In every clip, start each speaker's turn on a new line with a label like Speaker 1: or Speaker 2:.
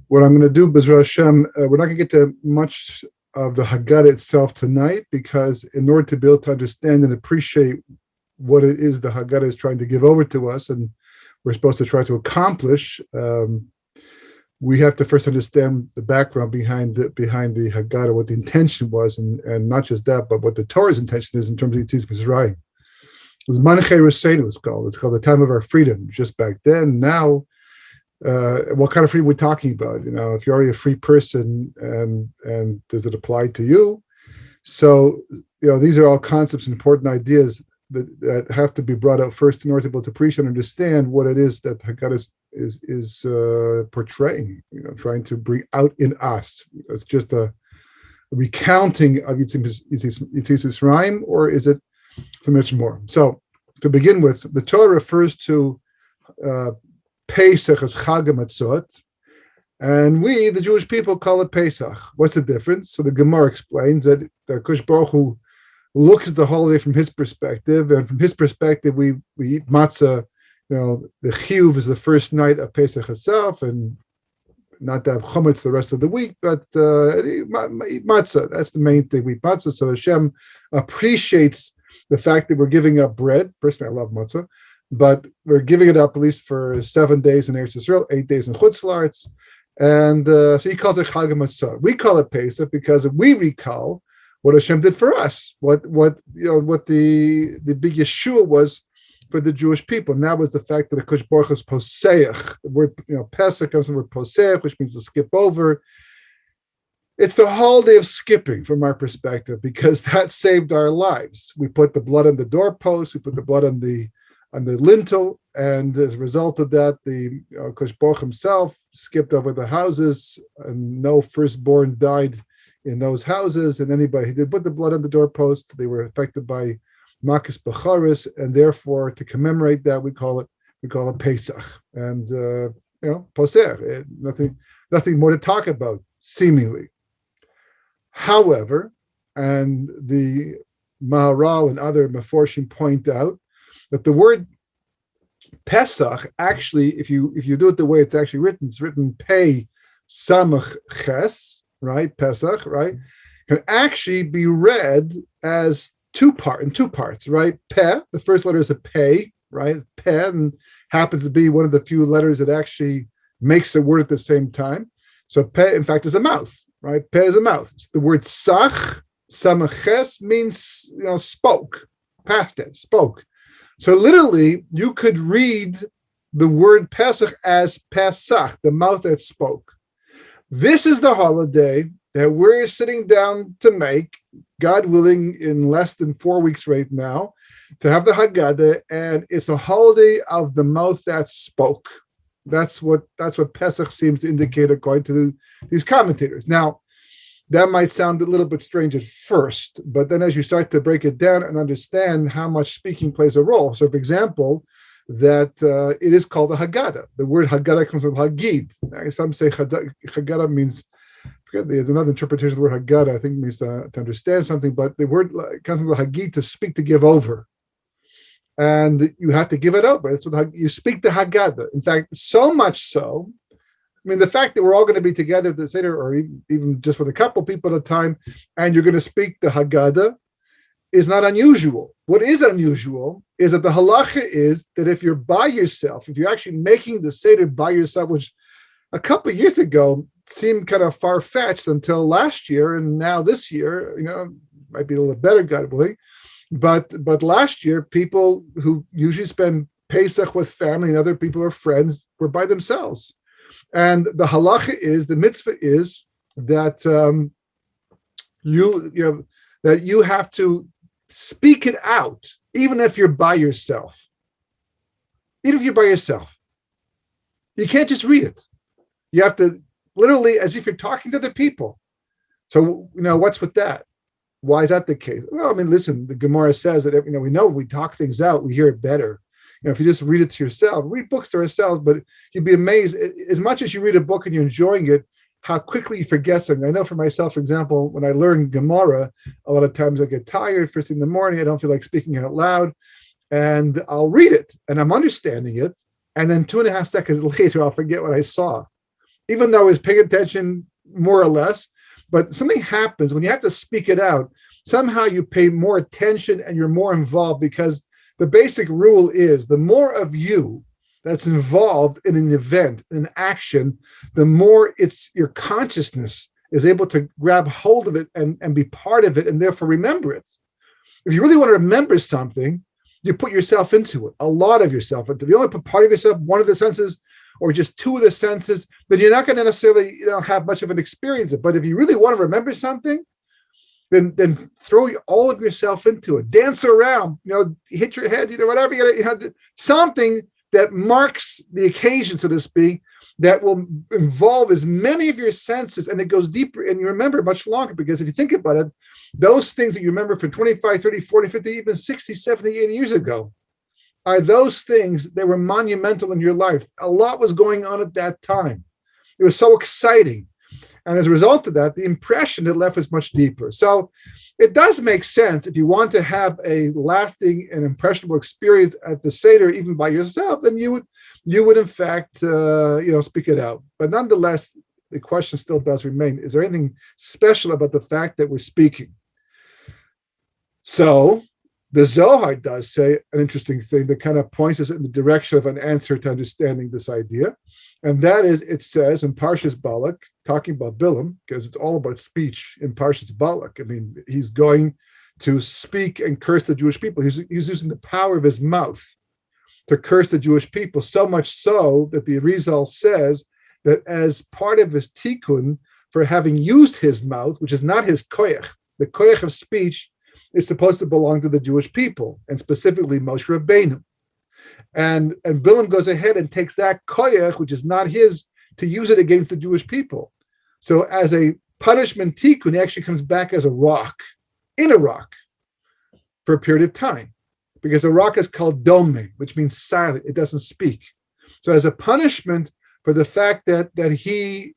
Speaker 1: what I'm going to do, B'ezras Hashem, we're not going to get to much of the Haggadah itself tonight, because in order to be able to understand and appreciate what it is the Haggadah is trying to give over to us, and we're supposed to try to accomplish, we have to first understand the background behind the Haggadah, what the intention was, and not just that, but what the Torah's intention is in terms of Yetzias Mitzrayim. It was Manchei Rasenu, it's called the time of our freedom. Just back then, now, what kind of freedom we're talking about? If you're already a free person, and does it apply to you? So, these are all concepts and important ideas that have to be brought out first in order to be able to appreciate and understand what it is that Haggadah is portraying, trying to bring out in us. It's just a recounting of Yetzias Mitzrayim, or is it so much more? So, to begin with, the Torah refers to Pesach as Chag HaMatzot, and we, the Jewish people, call it Pesach. What's the difference? So the Gemara explains that the HaKadosh Baruch Hu looks at the holiday from his perspective, and from his perspective, we eat matzah. The chiyuv is the first night of Pesach itself, and not to have chametz the rest of the week, but eat matzah. That's the main thing. We eat matzah. So Hashem appreciates the fact that we're giving up bread. Personally, I love matzah, but we're giving it up at least for 7 days in Eretz Yisrael, 8 days in Chutz La'aretz, and so he calls it Chag HaMatzot. We call it Pesach because we recall what Hashem did for us, what the big Yeshua was for the Jewish people. And that was the fact that the HaKadosh Baruch Hu is poseach. The word Pesach comes from the word poseach, which means to skip over. It's the holiday of skipping from our perspective, because that saved our lives. We put the blood on the doorpost, we put the blood on the lintel, and as a result of that, the HaKadosh Baruch himself skipped over the houses, and no firstborn died in those houses, and anybody who did put the blood on the doorpost, they were affected by Makis Becharis, and therefore, to commemorate that, we call it Pesach, and Poser. Nothing more to talk about, seemingly. However, and the Maharal and other Meforshim point out that the word Pesach, actually, if you do it the way it's actually written, it's written Pei Samach Ches, right? Pesach, right? Can actually be read as two parts, right? Peh, the first letter is a Pei, right? Peh, and happens to be one of the few letters that actually makes a word at the same time. So Peh, in fact, is a mouth, right? Peh is a mouth. So the word Sach, Samaches, means, spoke, past tense, spoke. So literally, you could read the word Pesach as Pesach, the mouth that spoke. This is the holiday that we're sitting down to make, God willing, in less than 4 weeks right now, to have the Haggadah, and it's a holiday of the mouth that spoke. That's what Pesach seems to indicate, according to these commentators. Now, that might sound a little bit strange at first, but then as you start to break it down and understand how much speaking plays a role. So, for example, that it is called a Haggadah. The word Haggadah comes from Hagid. Some say Haggadah means, there's another interpretation of the word Haggadah, I think it means to understand something, but the word comes from the Hagid, to speak, to give over. And you have to give it over. That's what you speak the Haggadah. In fact, so much so, the fact that we're all going to be together at the Seder, or even just with a couple people at a time, and you're going to speak the Haggadah, is not unusual. What is unusual is that the halacha is that if you're by yourself, if you're actually making the Seder by yourself, which a couple of years ago seemed kind of far-fetched until last year, and now this year, might be a little better, God willing. But last year, people who usually spend Pesach with family and other people or friends were by themselves. And the halacha is, the mitzvah is that you have to speak it out, even if you're by yourself. Even if you're by yourself, you can't just read it. You have to literally, as if you're talking to other people. So what's with that? Why is that the case? Well, listen, the Gemara says that we know we talk things out, we hear it better. If you just read it to yourself, read books to ourselves, but you'd be amazed, as much as you read a book and you're enjoying it, how quickly you forget something. I know for myself, for example, when I learn Gemara, a lot of times I get tired first thing in the morning, I don't feel like speaking out loud, and I'll read it, and I'm understanding it, and then 2.5 seconds later, I'll forget what I saw. even though I was paying attention more or less. But something happens when you have to speak it out. Somehow you pay more attention and you're more involved, because the basic rule is the more of you that's involved in an event, an action, the more it's your consciousness is able to grab hold of it and be part of it and therefore remember it. If you really want to remember something, you put yourself into it, a lot of yourself. If you only put part of yourself, one of the senses, or just two of the senses, then you're not going to necessarily have much of an experience. But if you really want to remember something, then throw all of yourself into it. Dance around, hit your head, whatever you got to, something that marks the occasion, so to speak, that will involve as many of your senses, and it goes deeper and you remember much longer. Because if you think about it, those things that you remember from 25, 30, 40, 50, even 60, 70, 80 years ago are those things that were monumental in your life. A lot was going on at that time. It was so exciting. And as a result of that, the impression it left is much deeper. So it does make sense if you want to have a lasting and impressionable experience at the Seder, even by yourself, then you would in fact, speak it out. But nonetheless, the question still does remain: is there anything special about the fact that we're speaking? So the Zohar does say an interesting thing that kind of points us in the direction of an answer to understanding this idea. And that is, it says in Parshas Balak, talking about Bilam, because it's all about speech in Parshas Balak. I mean, he's going to speak and curse the Jewish people. He's using the power of his mouth to curse the Jewish people, so much so that the Arizal says that as part of his tikkun for having used his mouth, which is not his koyach, the koyach of speech is supposed to belong to the Jewish people, and specifically Moshe Rabbeinu. And Bilam goes ahead and takes that koyach, which is not his, to use it against the Jewish people. So as a punishment tikkun, he actually comes back as a rock, in a rock, for a period of time. Because a rock is called dome, which means silent, it doesn't speak. So as a punishment for the fact that he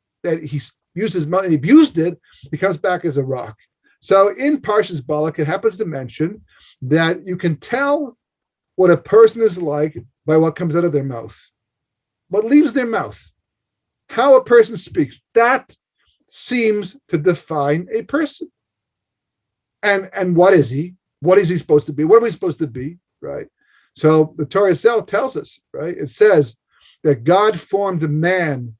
Speaker 1: used his mouth and abused it, he comes back as a rock. So in Parshas Balak, it happens to mention that you can tell what a person is like by what comes out of their mouth, what leaves their mouth, how a person speaks. That seems to define a person. And what is he? What is he supposed to be? What are we supposed to be? Right? So the Torah itself tells us, right? It says that God formed a man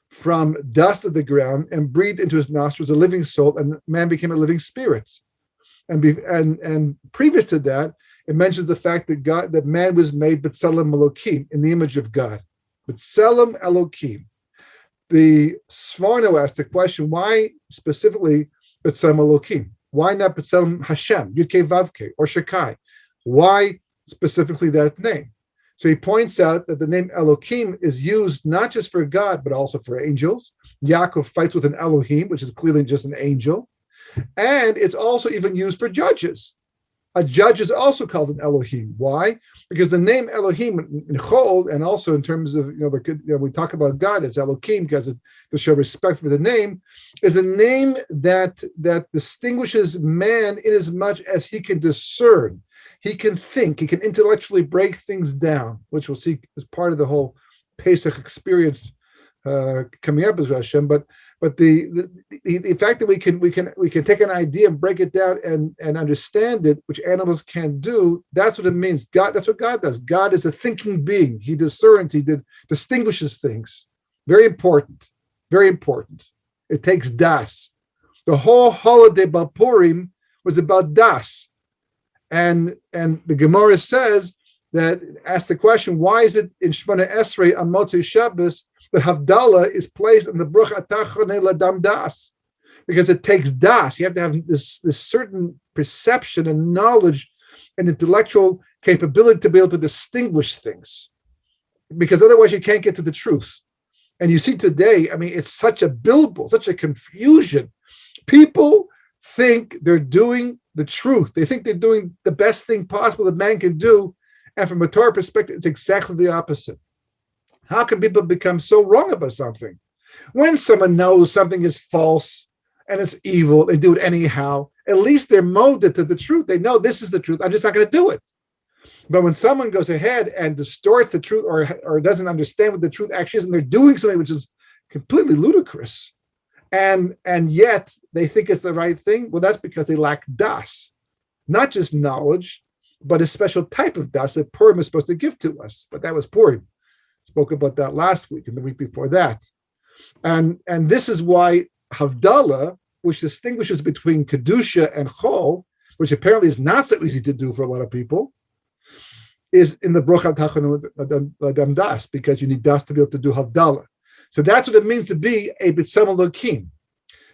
Speaker 1: from dust of the ground and breathed into his nostrils a living soul, and man became a living spirit. And previous to that, it mentions the fact that man was made B'Tselem Elokim, in the image of God. B'Tselem Elokim. The Sforno asked the question, why specifically B'Tselem Elokim? Why not B'Tselem Hashem, Yud-Kei Vav-Kei, or Shekai? Why specifically that name? So he points out that the name Elokim is used not just for God, but also for angels. Yaakov fights with an Elohim, which is clearly just an angel. And it's also even used for judges. A judge is also called an Elohim. Why? Because the name Elohim in Chol, and also in terms of, we talk about God as Elokim because to show respect for the name, is a name that distinguishes man in as much as he can discern. He can think, he can intellectually break things down, which we'll see as part of the whole Pesach experience coming up as Hashem. But the fact that we can take an idea and break it down and understand it, which animals can't do, that's what it means. God, that's what God does. God is a thinking being. He discerns, distinguishes things. Very important. Very important. It takes das. The whole holiday about Purim was about das. And the Gemara says that, asks the question, why is it in Shemona Esrei on Motzei Shabbos that Havdalah is placed in the Bruch Atachone Ladam Das? Because it takes das. You have to have this certain perception and knowledge and intellectual capability to be able to distinguish things. Because otherwise you can't get to the truth. And you see today, I mean, it's such a bilbo, such a confusion. People think they're doing the truth. They think they're doing the best thing possible that man can do. And from a Torah perspective, it's exactly the opposite. How can people become so wrong about something? When someone knows something is false and it's evil, they do it anyhow. At least they're molded to the truth. They know this is the truth. I'm just not going to do it. But when someone goes ahead and distorts the truth or doesn't understand what the truth actually is, and they're doing something which is completely ludicrous. And yet they think it's the right thing. Well, that's because they lack das, not just knowledge, but a special type of das that Purim is supposed to give to us. But that was Purim. Spoke about that last week and the week before that. And this is why Havdalah, which distinguishes between Kedusha and Chol, which apparently is not so easy to do for a lot of people, is in the Brocha Tachon Adam Das, because you need Das to be able to do Havdalah. So that's what it means to be a B'Tselem Elokim.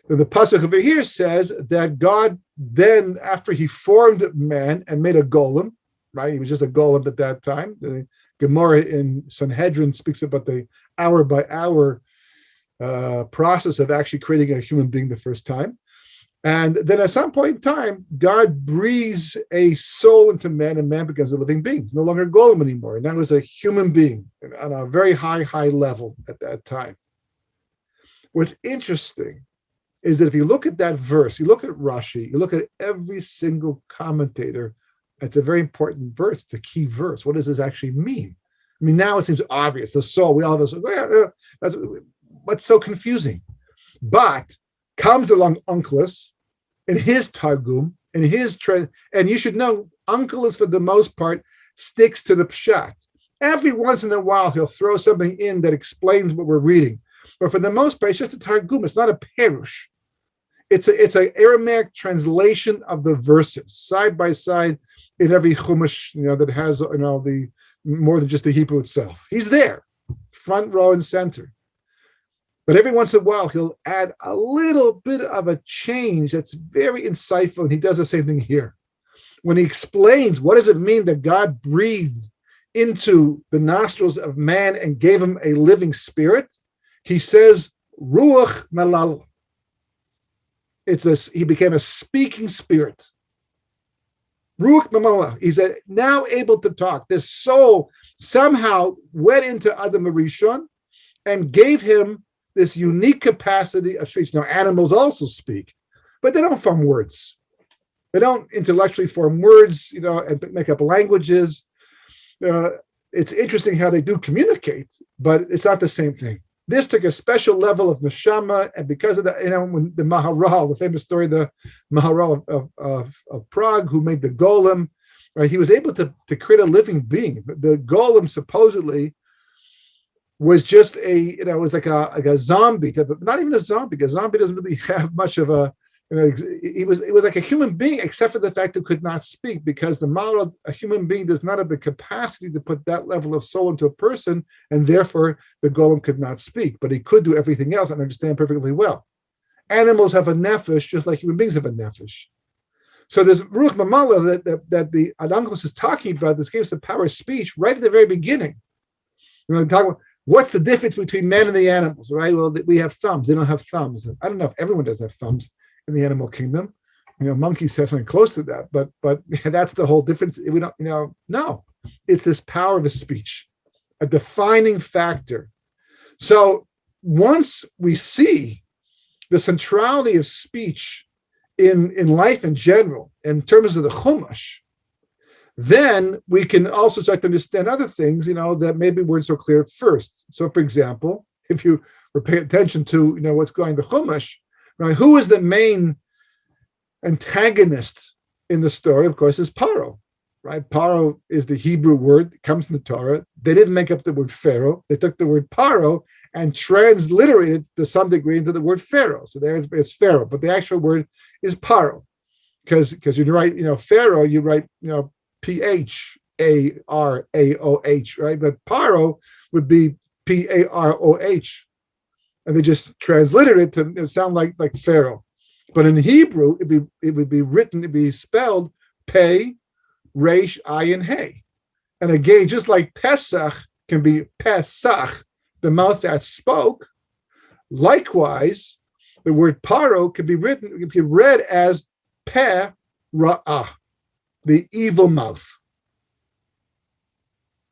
Speaker 1: The pasuk over here says that God then, after he formed man and made a golem, right? He was just a golem at that time. The Gemara in Sanhedrin speaks about the hour by hour process of actually creating a human being the first time. And then at some point in time, God breathes a soul into man, and man becomes a living being. It's no longer a golem anymore. And that was a human being on a very high level at that time. What's interesting is that if you look at that verse, you look at Rashi, you look at every single commentator, it's a very important verse. It's a key verse. What does this actually mean? I mean, now it seems obvious. The soul, we all have a soul. That's what's so confusing. But comes along Onkelos in his Targum, in his and you should know, Onkelos for the most part sticks to the Pshat. Every once in a while, he'll throw something in that explains what we're reading. But for the most part, it's just a Targum. It's not a Perush. It's an Aramaic translation of the verses, side by side in every Chumash, that has, the more than just the Hebrew itself. He's there, front row and center. But every once in a while, he'll add a little bit of a change that's very insightful, and he does the same thing here. When he explains what does it mean that God breathed into the nostrils of man and gave him a living spirit, he says, Ruach Malal. He became a speaking spirit. Ruach Malal. He's now able to talk. This soul somehow went into Adam Rishon and gave him this unique capacity of speech. Now, animals also speak, but they don't form words. They don't intellectually form words, and make up languages. It's interesting how they do communicate, but it's not the same thing. This took a special level of neshama, and because of that, when the Maharal, the famous story, the Maharal of Prague, who made the golem, right? He was able to create a living being. The golem supposedly was just it was like a zombie, but not even a zombie. A zombie doesn't really have much of a, it was like a human being, except for the fact it could not speak, because the model, a human being does not have the capacity to put that level of soul into a person, and therefore the golem could not speak, but he could do everything else and understand perfectly well. Animals have a nefesh just like human beings have a nefesh. So there's Ruach Mamala that the Onkelos is talking about. This gives the power of speech right at the very beginning. Talk about what's the difference between man and the animals, right? Well, we have thumbs. They don't have thumbs. I don't know if everyone does have thumbs in the animal kingdom. Monkeys have something close to that, but that's the whole difference. We don't, no. It's this power of speech, a defining factor. So once we see the centrality of speech in life in general, in terms of the Chumash, then we can also start to understand other things, that maybe weren't so clear at first. So, for example, if you were paying attention to, what's going on in the Chumash, right, who is the main antagonist in the story? Of course, is Paro, right? Paro is the Hebrew word. It comes in the Torah. They didn't make up the word Pharaoh. They took the word Paro and transliterated it to some degree into the word Pharaoh. So there it's Pharaoh, but the actual word is Paro, because you write, Pharaoh, you write, P-H-A-R-A-O-H, right? But Paro would be P-A-R-O-H. And they just transliterated it to sound like Pharaoh. But in Hebrew, it would be spelled Pei, Resh, Ayin, Hey. And again, just like Pesach can be Pesach, the mouth that spoke, likewise, the word Paro can be read as Pe-Ra'ah, the evil mouth.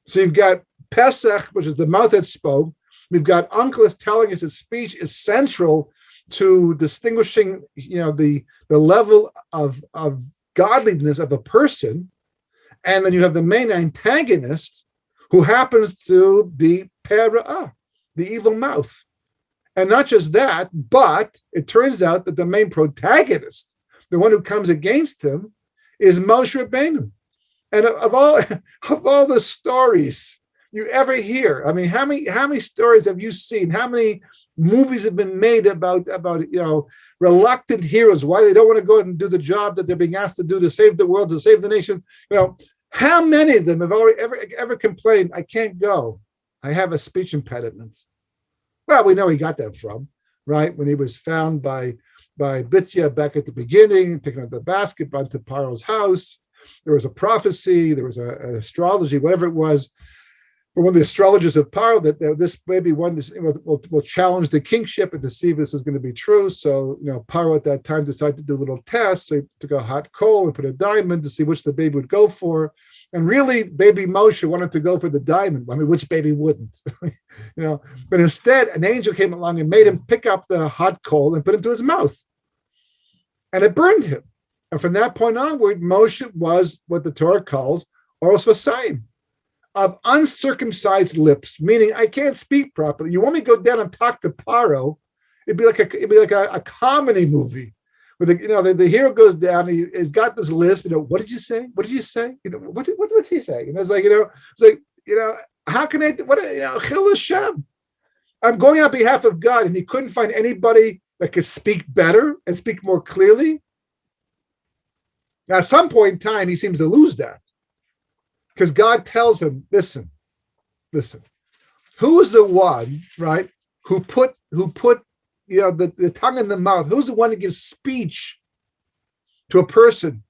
Speaker 1: So you've got Pesach, which is the mouth that spoke. We've got Onkelos telling us that speech is central to distinguishing, the level of godliness of a person. And then you have the main antagonist, who happens to be Pera'ah, the evil mouth. And not just that, but it turns out that the main protagonist, the one who comes against him, is Moshe Rabbeinu. And of all the stories you ever hear, I mean, how many stories have you seen? How many movies have been made about reluctant heroes, why they don't want to go and do the job that they're being asked to do to save the world, to save the nation? How many of them have ever complained, I can't go, I have a speech impediment? Well, we know he got that from, right? When he was found by Bitsya back at the beginning, taking up the basket onto Paro's house. There was a prophecy, there was an astrology, whatever it was, for one of the astrologers of Paro, that this maybe one will challenge the kingship and to see if this is going to be true. So, Paro at that time decided to do a little test. So he took a hot coal and put a diamond to see which the baby would go for. And really, baby Moshe wanted to go for the diamond. I mean, which baby wouldn't? But instead, an angel came along and made him pick up the hot coal and put it into his mouth. And it burned him. And from that point onward, Moshe was what the Torah calls oros vasayim, of uncircumcised lips, meaning I can't speak properly. You want me to go down and talk to Paro? It'd be like a comedy movie where the hero goes down. He's got this lisp. What did you say? What did you say? What's he say? How can I? Chil Hashem. I'm going on behalf of God, and he couldn't find anybody that could speak better and speak more clearly. Now, at some point in time, he seems to lose that. Because God tells him, listen, who is the one, right, who put the tongue in the mouth? Who's the one that gives speech to a person?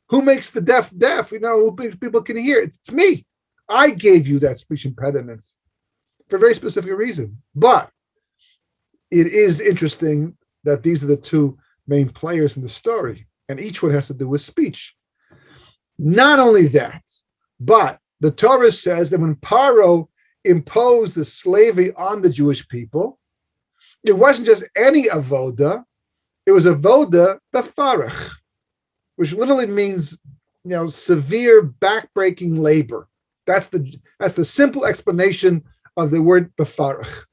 Speaker 1: Who makes the deaf? Who makes people can hear? It's me. I gave you that speech impediment for a very specific reason. But it is interesting that these are the two main players in the story, and each one has to do with speech. Not only that, but the Torah says that when Paro imposed the slavery on the Jewish people, it wasn't just any avoda, it was avoda befarach, which literally means severe backbreaking labor. That's the simple explanation of the word befarach.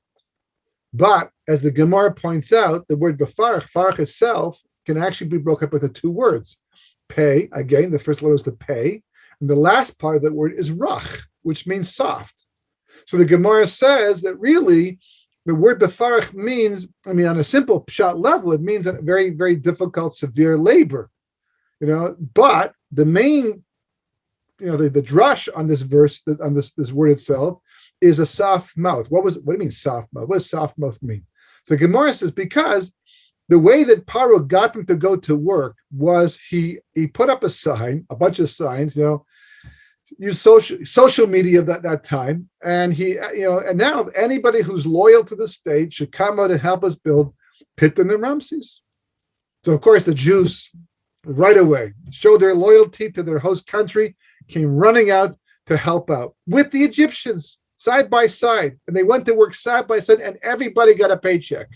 Speaker 1: But as the Gemara points out, the word farach itself can actually be broken up into two words. Pei, again, the first letter is the pei, and the last part of that word is rach, which means soft. So the Gemara says that really the word befarach means, on a simple pshat level, it means a very, very difficult, severe labor. But the main, the drush on this verse, on this word itself, is a soft mouth. What do you mean soft mouth? What does soft mouth mean? So Gemara says because the way that Paro got them to go to work was he put up a bunch of signs, use social media at that time, and and now anybody who's loyal to the state should come out and help us build Piton and Ramses. So of course the Jews right away showed their loyalty to their host country, came running out to help out with the Egyptians side by side, and they went to work side by side, and everybody got a paycheck.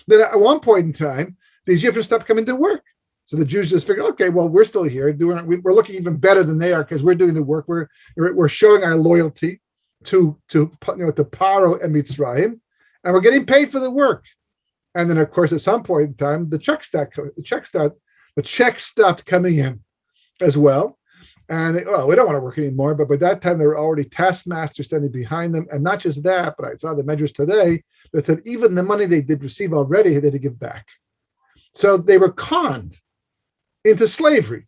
Speaker 1: Then at one point in time, the Egyptians stopped coming to work. So the Jews just figured, okay, well, we're still here. We're looking even better than they are because we're doing the work. We're showing our loyalty to Paro and Mitzrayim, and we're getting paid for the work. And then, of course, at some point in time, the checks stopped coming in as well. And we don't want to work anymore. But by that time, there were already taskmasters standing behind them. And not just that, but I saw the measures today that said even the money they did receive already, they had to give back. So they were conned into slavery.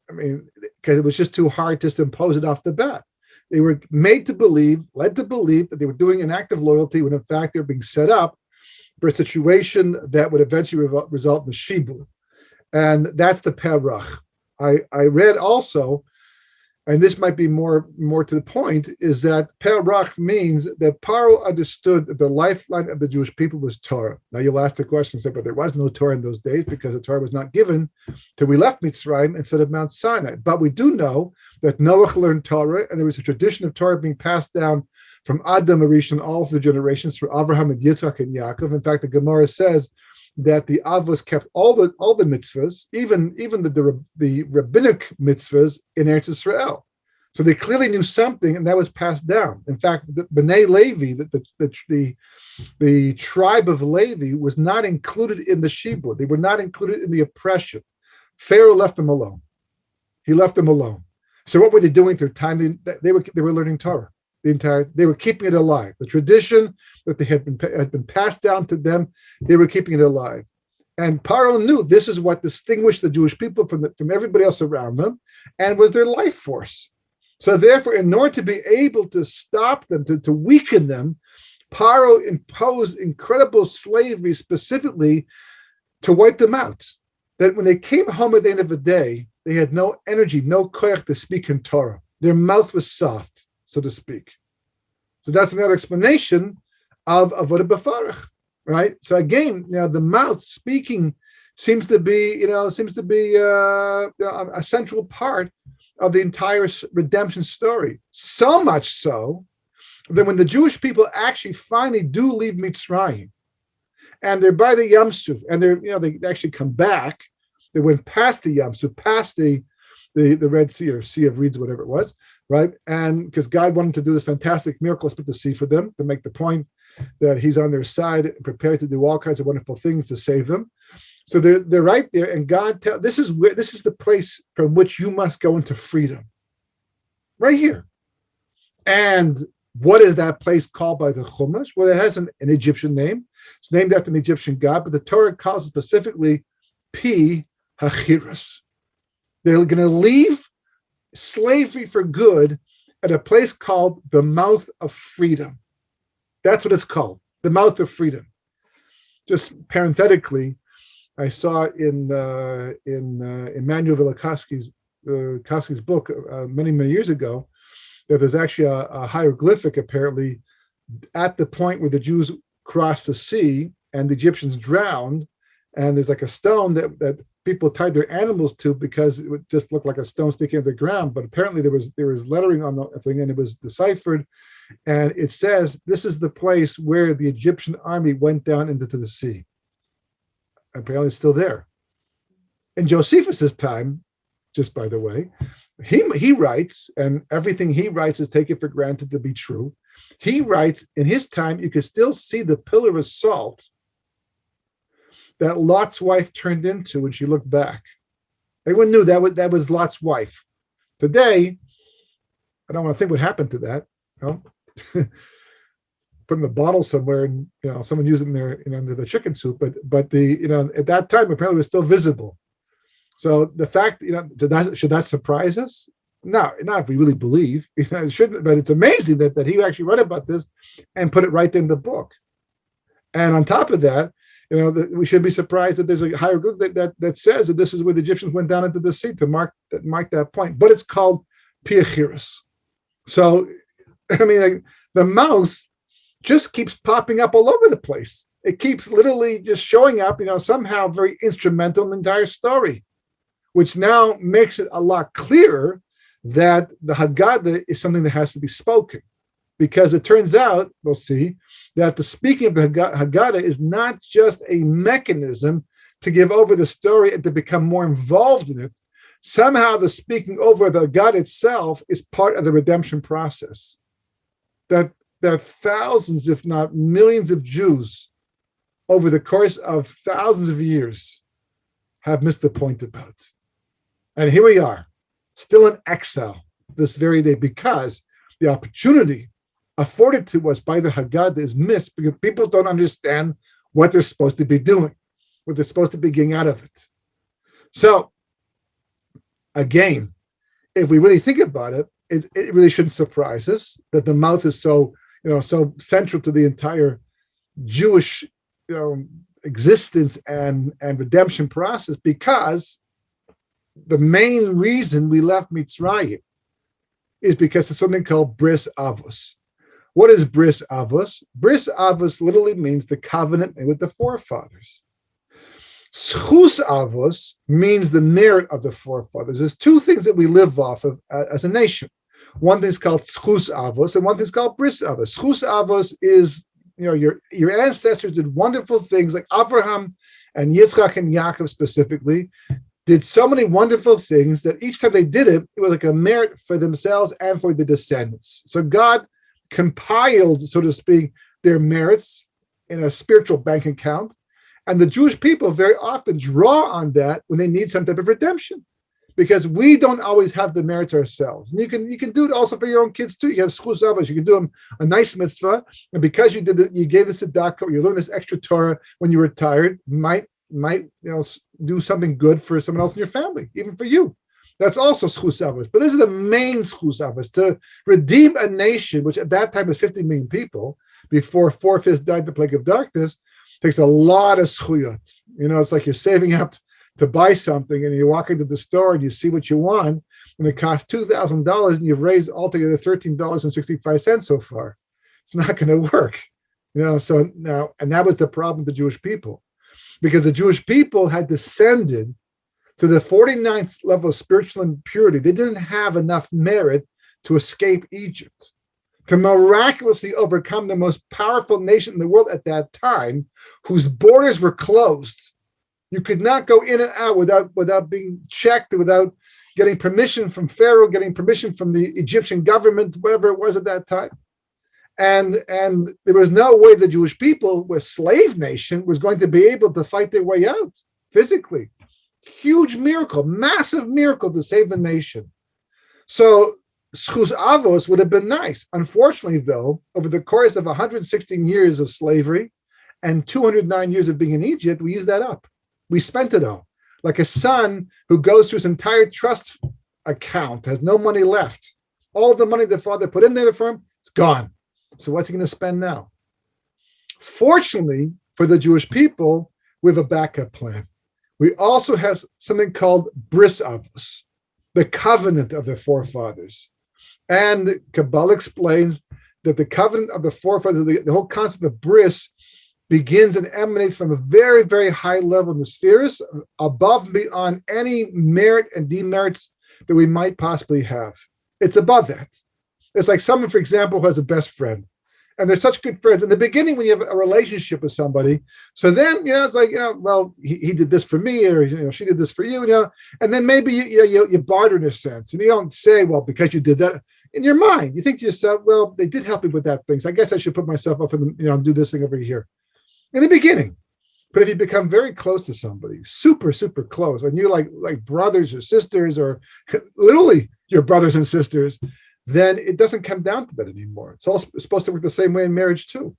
Speaker 1: Because it was just too hard just to impose it off the bat. They were led to believe that they were doing an act of loyalty when in fact they were being set up for a situation that would eventually result in the shibud. And that's the perach. I read also, and this might be more to the point, is that perach means that Paro understood that the lifeline of the Jewish people was Torah. Now you'll ask the question, but there was no Torah in those days because the Torah was not given till we left Mitzrayim instead of Mount Sinai. But we do know that Noach learned Torah, and there was a tradition of Torah being passed down from Adam Arishon all through the generations through Abraham and Yitzchak and Yaakov. In fact, the Gemara says that the Avos kept all the mitzvahs, even the rabbinic mitzvahs in Eretz Yisrael. So they clearly knew something, and that was passed down. In fact, the B'nai Levi, the tribe of Levi, was not included in the shibud. They were not included in the oppression. Pharaoh left them alone. He left them alone. So what were they doing through time? They were learning Torah. They were keeping it alive. The tradition that they had been passed down to them, they were keeping it alive. And Paro knew this is what distinguished the Jewish people from everybody else around them, and was their life force. So therefore, in order to be able to stop them, to weaken them, Paro imposed incredible slavery specifically to wipe them out. That when they came home at the end of the day, they had no energy, no koyach to speak in Torah. Their mouth was soft, so to speak. So that's another explanation of avodah b'farach, right? So again, the mouth speaking seems to be a central part of the entire redemption story. So much so that when the Jewish people actually finally do leave Mitzrayim, and they're by the Yam Suf, and they actually come back. They went past the Yam Suf, past the Red Sea or Sea of Reeds, whatever it was, right? And because God wanted to do this fantastic miracle, split the sea for them to make the point that He's on their side and prepared to do all kinds of wonderful things to save them. So they're right there, and God this is the place from which you must go into freedom, right here. And what is that place called by the Chumash? Well, it has an Egyptian name. It's named after an Egyptian god, but the Torah calls it specifically Pi Hachiras. They're going to leave slavery for good at a place called the Mouth of Freedom. That's what it's called, the Mouth of Freedom. Just parenthetically, I saw in Emmanuel Velikovsky's book many years ago that there's actually a hieroglyphic apparently at the point where the Jews crossed the sea and the Egyptians drowned, and there's like a stone that people tied their animals to because it would just look like a stone sticking out of the ground. But apparently there was lettering on the thing, and it was deciphered, and it says this is the place where the Egyptian army went down into the sea. Apparently it's still there. In Josephus' time, just by the way, he writes, and everything he writes is taken for granted to be true. He writes, in his time, you could still see the pillar of salt that Lot's wife turned into when she looked back. Everyone knew that was Lot's wife. Today, I don't want to think what happened to that. Put in a bottle somewhere, and someone used it in there under the chicken soup. But the at that time apparently it was still visible. So the fact should that surprise us? No, not if we really believe. It shouldn't. But it's amazing that he actually read about this and put it right in the book. And on top of that, we should be surprised that there's a hieroglyph that says that this is where the Egyptians went down into the sea to mark that point. But it's called Piachiris. So, the mouth just keeps popping up all over the place. It keeps literally just showing up, somehow very instrumental in the entire story, which now makes it a lot clearer that the Haggadah is something that has to be spoken. Because it turns out, we'll see, that the speaking of the Haggadah is not just a mechanism to give over the story and to become more involved in it. Somehow the speaking over the Haggadah itself is part of the redemption process. That thousands, if not millions of Jews over the course of thousands of years have missed the point about. And here we are, still in exile this very day, because the opportunity afforded to us by the Haggadah is missed because people don't understand what they're supposed to be doing, what they're supposed to be getting out of it. So, again, if we really think about it, it really shouldn't surprise us that the mouth is so central to the entire Jewish, existence and redemption process, because the main reason we left Mitzrayim is because of something called Bris Avos. What is Bris Avos? Bris Avos literally means the covenant made with the forefathers. Schus Avos means the merit of the forefathers. There's two things that we live off of as a nation. One thing is called Schus Avos, and one thing is called Bris Avos. Schus Avos is, your ancestors did wonderful things like Abraham and Yitzchak and Yaakov specifically did so many wonderful things that each time they did it, it was like a merit for themselves and for the descendants. So God compiled, so to speak, their merits in a spiritual bank account. And the Jewish people very often draw on that when they need some type of redemption, because we don't always have the merits ourselves. And you can do it also for your own kids too. You have schus avos, you can do them a nice mitzvah, and because you did it, you gave this tzedakah, or you learned this extra Torah when you were tired, might do something good for someone else in your family, even for you. That's also schus avos. But this is the main schus avos, to redeem a nation, which at that time was 50 million people, before 4/5 died the plague of darkness. Takes a lot of schuyot. It's like you're saving up to buy something, and you walk into the store and you see what you want, and it costs $2,000, and you've raised altogether $13.65 so far. It's not going to work. So now, and that was the problem with the Jewish people, because the Jewish people had descended to the 49th level of spiritual impurity. They didn't have enough merit to escape Egypt, to miraculously overcome the most powerful nation in the world at that time, whose borders were closed. You could not go in and out without being checked, without getting permission from Pharaoh, getting permission from the Egyptian government, whatever it was at that time. And there was no way the Jewish people, a slave nation, was going to be able to fight their way out physically. Huge miracle, massive miracle to save the nation. So schus avos would have been nice. Unfortunately, though, over the course of 116 years of slavery and 209 years of being in Egypt, we used that up. We spent it all. Like a son who goes through his entire trust account, has no money left. All the money the father put in there for him, it's gone. So what's he going to spend now? Fortunately for the Jewish people, we have a backup plan. We also have something called bris avos, the covenant of the forefathers. And Kabbalah explains that the covenant of the forefathers, the whole concept of bris, begins and emanates from a very, very high level in the spheres, above and beyond any merit and demerits that we might possibly have. It's above that. It's like someone, for example, who has a best friend, and they're such good friends. In the beginning, when you have a relationship with somebody, so then, it's like, well, he did this for me, or, she did this for you, and then maybe you barter in a sense, and you don't say, well, because you did that. In your mind, you think to yourself, well, they did help me with that thing, so I guess I should put myself up for them, do this thing over here. In the beginning. But if you become very close to somebody, super, super close, and you're like brothers or sisters, or literally your brothers and sisters, then it doesn't come down to that anymore. It's all supposed to work the same way in marriage too.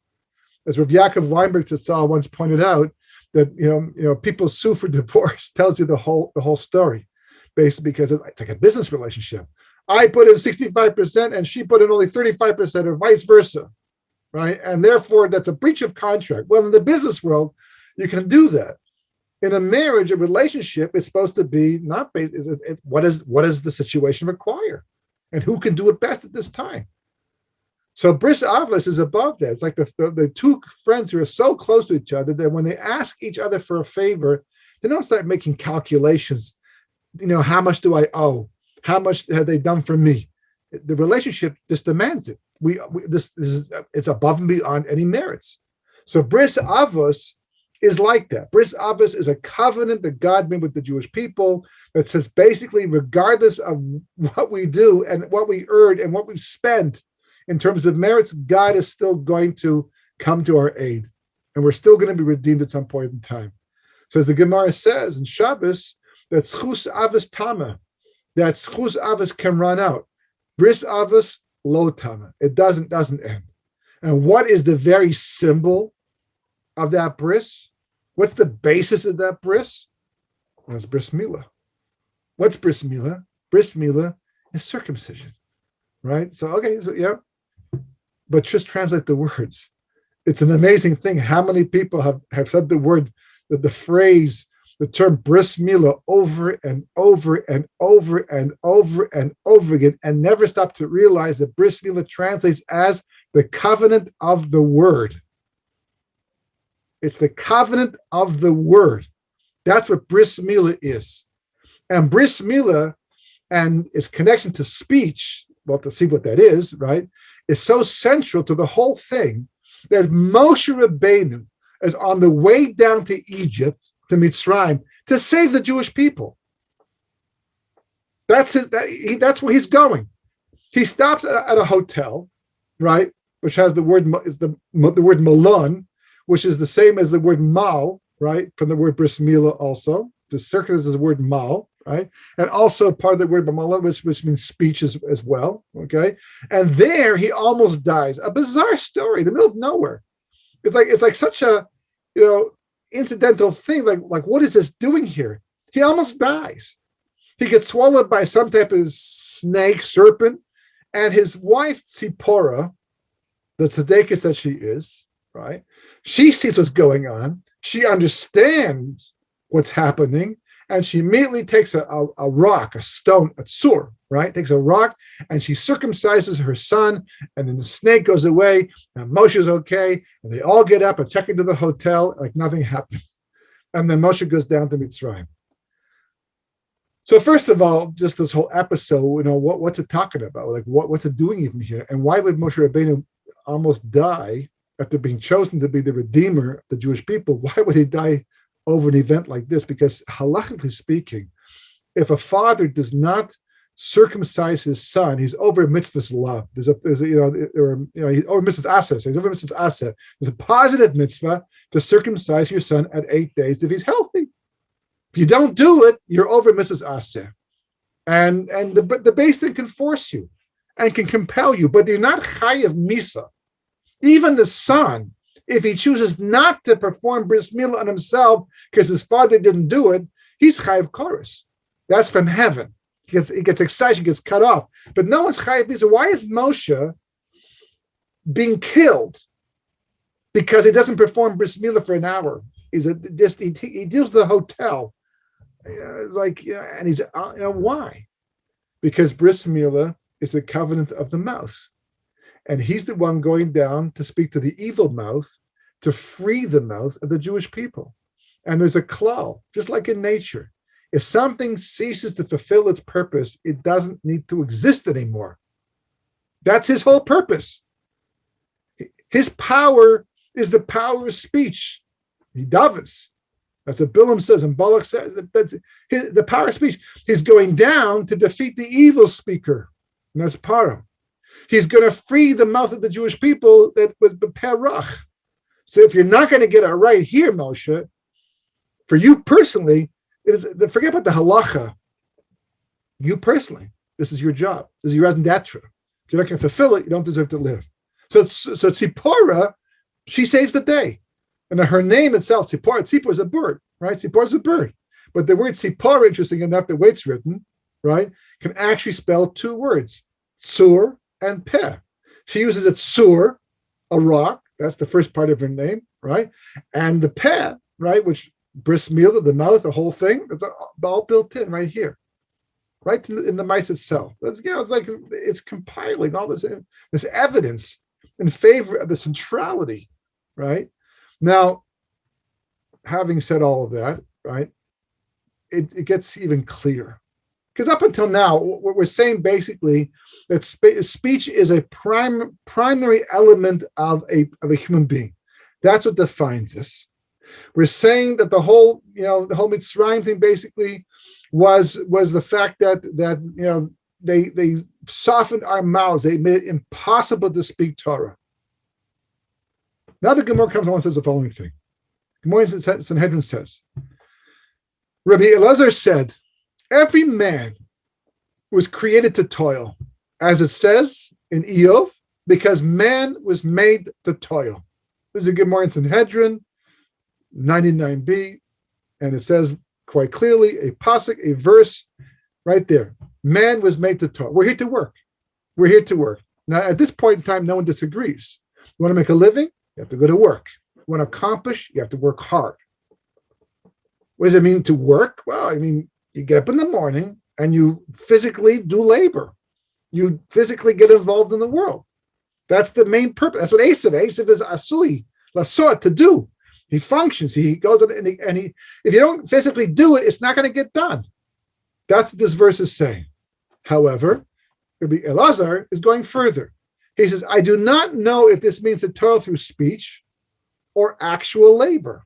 Speaker 1: As Rabbi Yaakov Weinberg Tzal once pointed out, that people sue for divorce tells you the whole story, basically, because it's like a business relationship. I put in 65% and she put in only 35%, or vice versa, right? And therefore, that's a breach of contract. Well, in the business world, you can do that. In a marriage, a relationship, it's supposed to be not based. What does the situation require, and who can do it best at this time? So bris avos is above that. It's like the two friends who are so close to each other that when they ask each other for a favor, they don't start making calculations. How much do I owe? How much have they done for me? The relationship just demands it. It's above and beyond any merits. So bris avos is like that. Bris avos is a covenant that God made with the Jewish people that says basically, regardless of what we do and what we earn and what we spent in terms of merits, God is still going to come to our aid, and we're still going to be redeemed at some point in time. So as the Gemara says in Shabbos, that schus avos tama, that schus avos can run out. Bris avos lo tama. It doesn't end. And what is the very symbol of that bris? What's the basis of that bris? Well, it's bris milah. What's bris milah? Bris milah is circumcision, right? So yeah. But just translate the words. It's an amazing thing how many people have said the phrase, the term bris milah over and over and over and over and over again, and never stop to realize that bris milah translates as the covenant of the word. It's the covenant of the word. That's what bris milah is. And bris milah and its connection to speech, well, to see what that is, right, is so central to the whole thing that Moshe Rabbeinu is on the way down to Egypt, to Mitzrayim, to save the Jewish people. That's that's where he's going. He stops at a hotel, right, which has the word word malon, which is the same as the word mal, right, from the word bris milah also. The circle is the word mal, right, and also part of the word malon, which means speech as well. Okay, and there he almost dies. A bizarre story in the middle of nowhere. It's like such a incidental thing. Like what is this doing here? He almost dies. He gets swallowed by some type of snake, serpent, and his wife Tzipporah, the tzedekah that she is, right? She sees what's going on. She understands what's happening, and she immediately takes a rock, a stone, a tzur, right? Takes a rock, and she circumcises her son, and then the snake goes away, and Moshe is okay, and they all get up and check into the hotel like nothing happened. And then Moshe goes down to Mitzrayim. So first of all, just this whole episode, what's it talking about? Like what's it doing even here? And why would Moshe Rabbeinu almost die after being chosen to be the redeemer of the Jewish people? Why would he die over an event like this? Because halachically speaking, if a father does not circumcise his son, he's over mitzvah's law. He's over mitzvah's aseh. So he's over mitzvah's aseh. There's a positive mitzvah to circumcise your son at 8 days if he's healthy. If you don't do it, you're over mitzvah's aseh. And the base thing can force you and can compel you, but you're not chayav misa. Even the son, if he chooses not to perform bris milah on himself because his father didn't do it, he's chayav chorus. That's from heaven. He gets excited, he gets cut off. But no one's chayav misa. Why is Moshe being killed? Because he doesn't perform bris milah for an hour. He deals with the hotel. It's like, and he's why? Because bris milah is the covenant of the mouth, and he's the one going down to speak to the evil mouth to free the mouth of the Jewish people. And there's a klal, just like in nature. If something ceases to fulfill its purpose, it doesn't need to exist anymore. That's his whole purpose. His power is the power of speech. He davens. That's what Bilam says and Balak says. The power of speech. He's going down to defeat the evil speaker. And that's Paro. He's going to free the mouth of the Jewish people that was Beperach. So if you're not going to get it right here, Moshe, for you personally, forget about the halacha. You personally, this is your job. This is your raison d'etre. If you're not going to fulfill it, you don't deserve to live. So Tzipporah, she saves the day. And her name itself, Tzipporah is a bird, right? Tzipporah is a bird. But the word Tzipporah, interesting enough, the way it's written, right, can actually spell two words, tzur and peh. She uses a tzur, a rock. That's the first part of her name, right? And the peh, right, which bris milah, the mouth, the whole thing, it's all built in right here, right in the mice itself. It's compiling all this evidence in favor of the centrality, right? Now, having said all of that, right, it gets even clearer. Because up until now, what we're saying basically that speech is a primary element of a human being. That's what defines us. We're saying that the whole Mitzrayim thing basically was the fact that they softened our mouths. They made it impossible to speak Torah. Now the Gemara comes along and says the following thing. Gemara Sanhedrin says, Rabbi Elazar said, every man was created to toil, as it says in Eov, because man was made to toil. This is a Gemara Sanhedrin, 99b, and it says quite clearly a pasuk, a verse right there. Man was made to toil. We're here to work. We're here to work. Now, at this point in time, no one disagrees. You want to make a living? You have to go to work. You want to accomplish? You have to work hard. What does it mean to work? Well, I mean, you get up in the morning and you physically do labor. You physically get involved in the world. That's the main purpose. That's what Esav is asui, lasot, to do. He functions. He goes and he if you don't physically do it, it's not going to get done. That's what this verse is saying. However, Rabbi Elazar is going further. He says, I do not know if this means the Torah through speech or actual labor.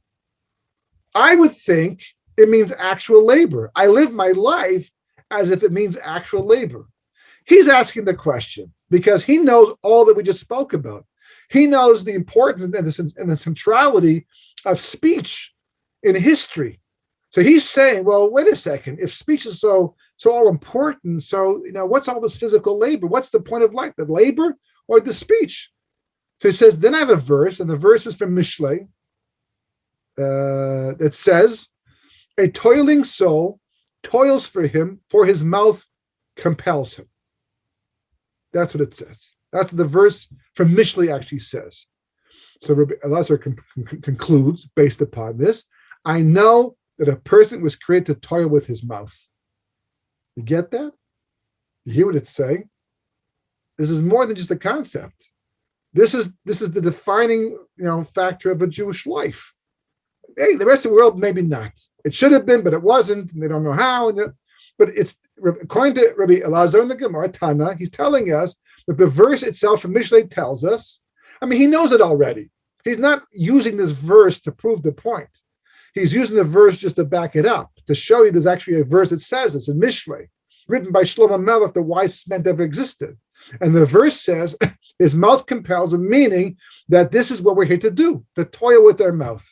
Speaker 1: I would think it means actual labor. I live my life as if it means actual labor. He's asking the question because he knows all that we just spoke about. He knows the importance and the centrality of speech in history. So he's saying, well, wait a second, if speech is so all important, so what's all this physical labor? What's the point of life? The labor or the speech? So he says, then I have a verse, and the verse is from Mishlei, that says, a toiling soul toils for him, for his mouth compels him. That's what it says. That's what the verse from Mishlei actually says. So Rabbi Elazar concludes, based upon this, I know that a person was created to toil with his mouth. You get that? You hear what it's saying? This is more than just a concept. This is the defining factor of a Jewish life. Hey, the rest of the world maybe not. It should have been, but it wasn't, and they don't know how. But it's according to Rabbi Elazar in the Gemara Tana, he's telling us that the verse itself from Mishlei tells us. I mean, he knows it already. He's not using this verse to prove the point. He's using the verse just to back it up, to show you there's actually a verse that says it's in Mishlei, written by Shlomo Melech, the wisest man that ever existed. And the verse says, his mouth compels him, meaning that this is what we're here to do, to toil with our mouth.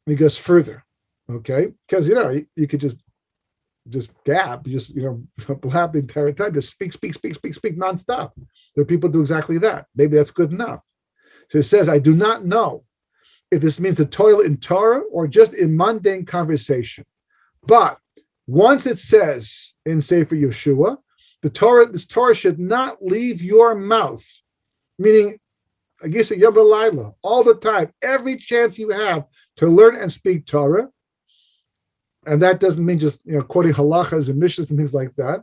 Speaker 1: And he goes further, okay? Because, you could just gab, blab the entire time, just speak nonstop. There are people who do exactly that. Maybe that's good enough. So it says, I do not know if this means to toil in Torah or just in mundane conversation. But once it says in Sefer Yeshua, this Torah should not leave your mouth, meaning, I guess, Yom V'Layla, all the time, every chance you have to learn and speak Torah. And that doesn't mean just quoting halachas and mishnas and things like that,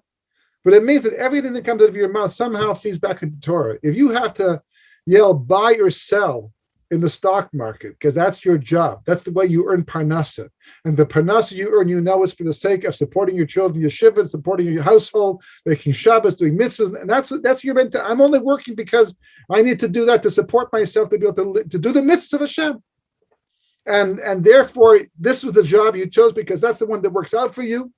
Speaker 1: but it means that everything that comes out of your mouth somehow feeds back into Torah. If you have to yell buy or sell in the stock market, because that's your job, that's the way you earn parnasa, and the parnasa you earn, is for the sake of supporting your children, yeshiva, supporting your household, making Shabbos, doing mitzvahs, and that's your mental. I'm only working because I need to do that to support myself to be able to do the mitzvahs of Hashem. And therefore, this was the job you chose because that's the one that works out for you.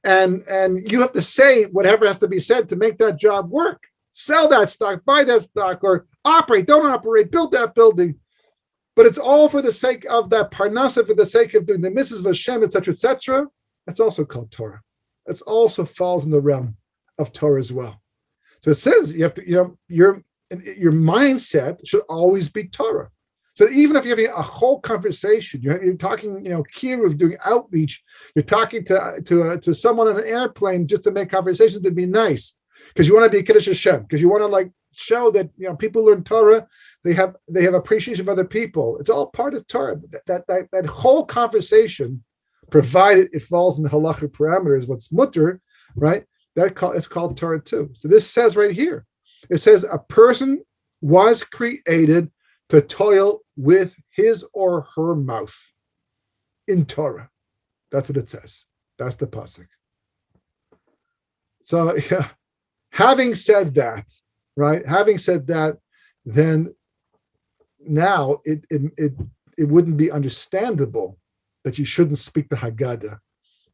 Speaker 1: And you have to say whatever has to be said to make that job work. Sell that stock, buy that stock, or operate, don't operate, build that building. But it's all for the sake of that parnasa, for the sake of doing the mitzvahs of Hashem, etc., etc. That's also called Torah. That also falls in the realm of Torah as well. So it says you have to, your mindset should always be Torah. So even if you're having a whole conversation, you're talking, kiruv, doing outreach, you're talking to someone on an airplane just to make conversations to be nice, because you want to be Kiddush Hashem, because you want to show that people learn Torah, they have appreciation of other people. It's all part of Torah. That whole conversation, provided it falls in the halachic parameters, what's mutter, right? It's called Torah too. So this says right here, it says a person was created to toil with his or her mouth in Torah. That's what it says. That's the pasuk. So having said that, right? Having said that, then now it wouldn't be understandable that you shouldn't speak the Haggadah,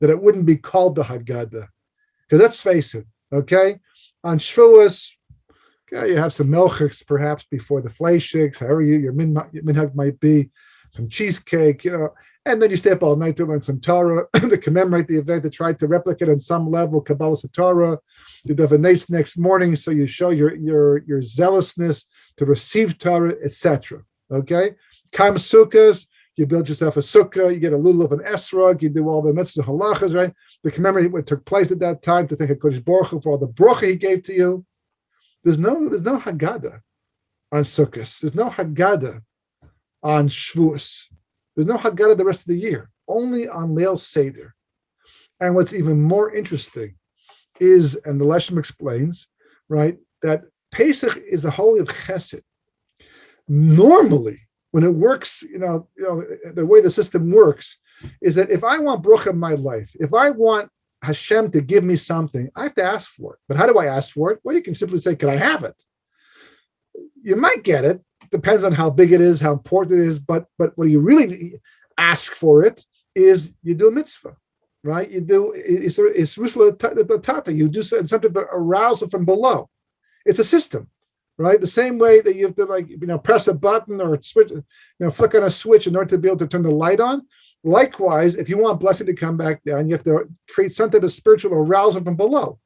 Speaker 1: that it wouldn't be called the Haggadah. Because let's face it, okay? On Shavuos, you have some milchiks perhaps before the fleishiks, however your minhag might be, some cheesecake, and then you stay up all night to learn some Torah, to commemorate the event, to try to replicate on some level Kabbalah Torah. You have a nice next morning, so you show your zealousness to receive Torah, etc. Okay? Kam sukkahs, you build yourself a sukkah, you get a little of an esrog, you do all the mitzvah halachas, right? To commemorate what took place at that time, to thank HaKadosh Baruch Hu for all the bracha he gave to you. There's no Haggadah on Sukkot. There's no Haggadah on Shavuos. There's no Haggadah the rest of the year. Only on Leil Seder. And what's even more interesting is, and the Leshem explains, right, that Pesach is the holy of Chesed. Normally, when it works, the way the system works is that if I want bracha in my life, if I want Hashem to give me something, I have to ask for it. But how do I ask for it? Well, you can simply say, can I have it? You might get it. Depends on how big it is, how important it is. But what you really ask for it is you do a mitzvah. right? You do it's the tata. You do something to arousal from below. It's a system, right? The same way that you have to press a button or switch, flick on a switch in order to be able to turn the light on. Likewise, if you want blessing to come back down, you have to create something of spiritual arousal from below.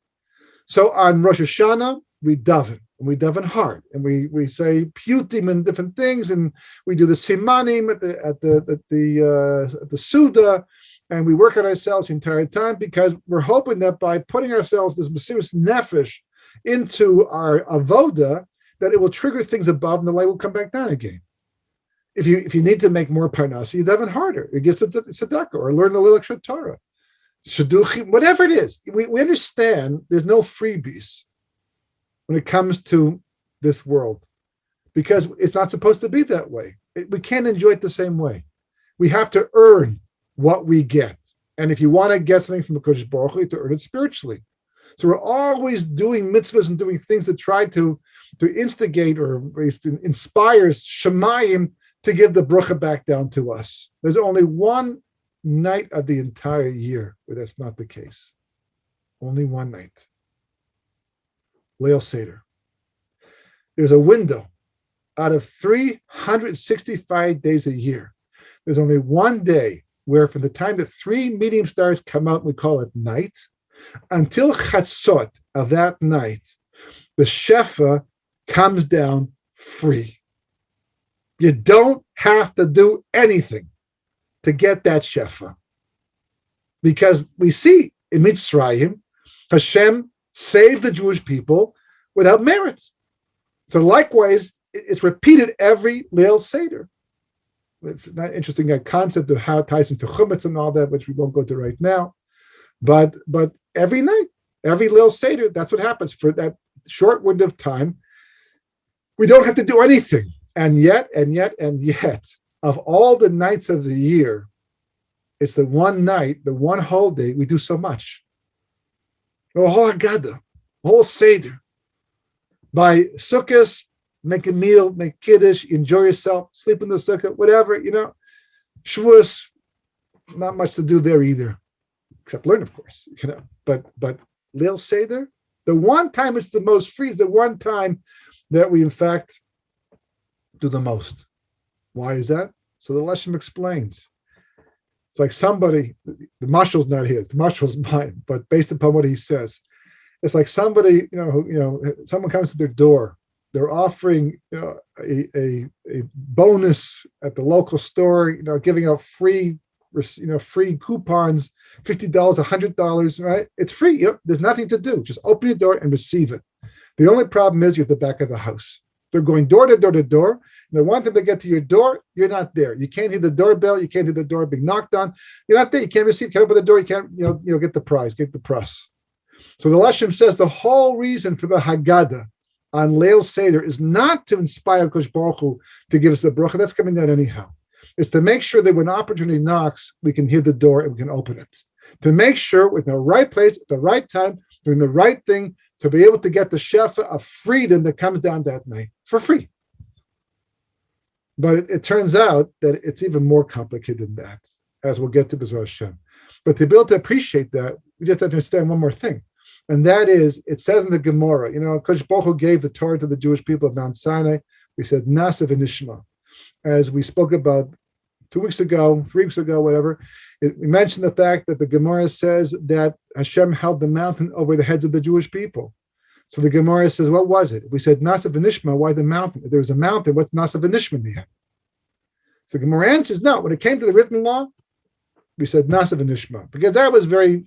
Speaker 1: So on Rosh Hashanah, we daven, and we daven hard, and we say piyutim and different things, and we do the simanim at the Suda, and we work on ourselves the entire time because we're hoping that by putting ourselves this mesirus nefesh into our avoda, that it will trigger things above, and the light will come back down again. If you need to make more parnasa, you daven harder. You give tzedakah or learn a little extra Torah. Shidduchim, whatever it is, we understand there's no freebies when it comes to this world because it's not supposed to be that way. We can't enjoy it the same way. We have to earn what we get. And if you want to get something from the Kodesh Baruch Hu, you have to earn it spiritually. So we're always doing mitzvahs and doing things to try to instigate or at least inspire Shemayim to give the bracha back down to us. There's only one night of the entire year where that's not the case. Only one night. Leil Seder. There's a window out of 365 days a year. There's only one day where from the time the three medium stars come out, we call it night, until chatzot of that night, the shefa comes down free. You don't have to do anything to get that shefa. Because we see in Mitzrayim, Hashem saved the Jewish people without merit. So likewise, it's repeated every Leil Seder. It's not interesting that concept of how it ties into chumetz and all that, which we won't go to right now. But every night, every Leil Seder, that's what happens for that short window of time. We don't have to do anything. And yet, of all the nights of the year, it's the one night, the one whole day, we do so much. The whole Haggadah, the whole Seder. By Sukkot, make a meal, make kiddush, enjoy yourself, sleep in the sukkah, whatever, Shavuos, not much to do there either, except learn, of course, But Leil Seder, the one time it's the most free is the one time that we, in fact, do the most. Why is that? So the Leshem explains. It's like somebody, the mashal's not his, the mashal's mine, but based upon what he says, it's like somebody, someone comes to their door, they're offering a bonus at the local store, giving out free coupons, $50, $100, right? It's free. There's nothing to do. Just open your door and receive it. The only problem is you're at the back of the house. They're going door to door to door. And they want them to get to your door. You're not there. You can't hear the doorbell. You can't hear the door being knocked on. You're not there. You can't receive. You can't open the door. You can't, get the prize, get the press. So the Leshem says the whole reason for the Haggadah on Leil Seder is not to inspire Kosh Baruch Hu to give us the bracha. That's coming down anyhow. It's to make sure that when opportunity knocks, we can hear the door and we can open it. To make sure we're in the right place at the right time, doing the right thing, to be able to get the shefa of freedom that comes down that night for free. But it turns out that it's even more complicated than that, as we'll get to B'ezras Hashem. But to be able to appreciate that, we just have to understand one more thing. And that is, it says in the Gemara, Kodesh Baruch Hu gave the Torah to the Jewish people of Mount Sinai. We said, Nasa v'nishma. As we spoke about 2 weeks ago, 3 weeks ago, whatever, we mentioned the fact that the Gemara says that Hashem held the mountain over the heads of the Jewish people. So the Gemara says, what was it? We said, Nasa v'nishma, why the mountain? If there was a mountain, what's Nasa v'nishma in the end? So the Gemara answers, no, when it came to the written law, we said Nasa v'nishma, because that was very,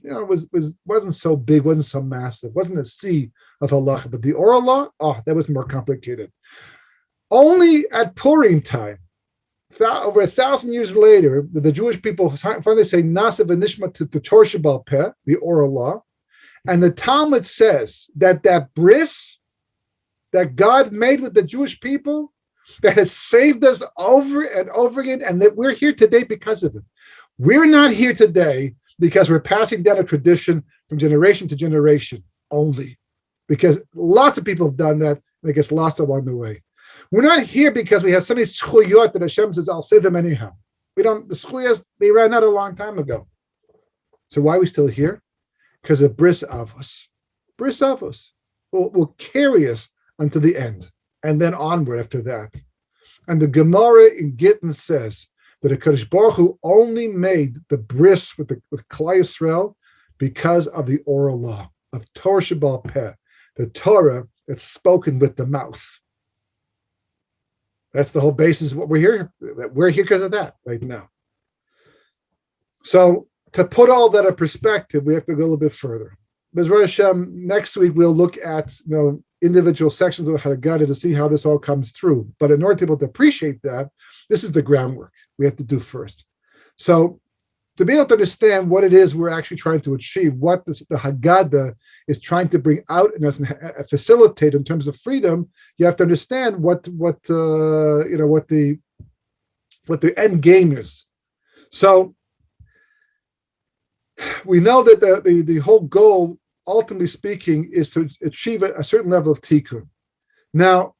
Speaker 1: wasn't so big, wasn't so massive, wasn't a sea of halacha. But the oral law, that was more complicated. Only at Purim time, over 1,000 years later, the Jewish people finally say Nasa v'nishma to the Torah Shebal Peh, the oral law, and the Talmud says that bris that God made with the Jewish people that has saved us over and over again, and that we're here today because of it. We're not here today because we're passing down a tradition from generation to generation only, because lots of people have done that and it gets lost along the way. We're not here because we have so many zchuyot that Hashem says, I'll save them anyhow. The zchuyot, they ran out a long time ago. So why are we still here? Because of bris avos. Bris avos will carry us until the end, and then onward after that. And the Gemara in Gittin says that the Kadosh Baruch Hu only made the bris with Klal Yisrael because of the oral law of Torah Shebal Peh, the Torah that's spoken with the mouth. That's the whole basis of what we're here. We're here because of that right now. So to put all that in perspective, we have to go a little bit further. B'ezras Hashem, next week we'll look at individual sections of the Haggadah to see how this all comes through. But in order to be able to appreciate that, this is the groundwork we have to do first. So to be able to understand what it is we're actually trying to achieve, what the Haggadah is trying to bring out in us and facilitate in terms of freedom, you have to understand what the end game is. So we know that the whole goal, ultimately speaking, is to achieve a certain level of tikkun. Now,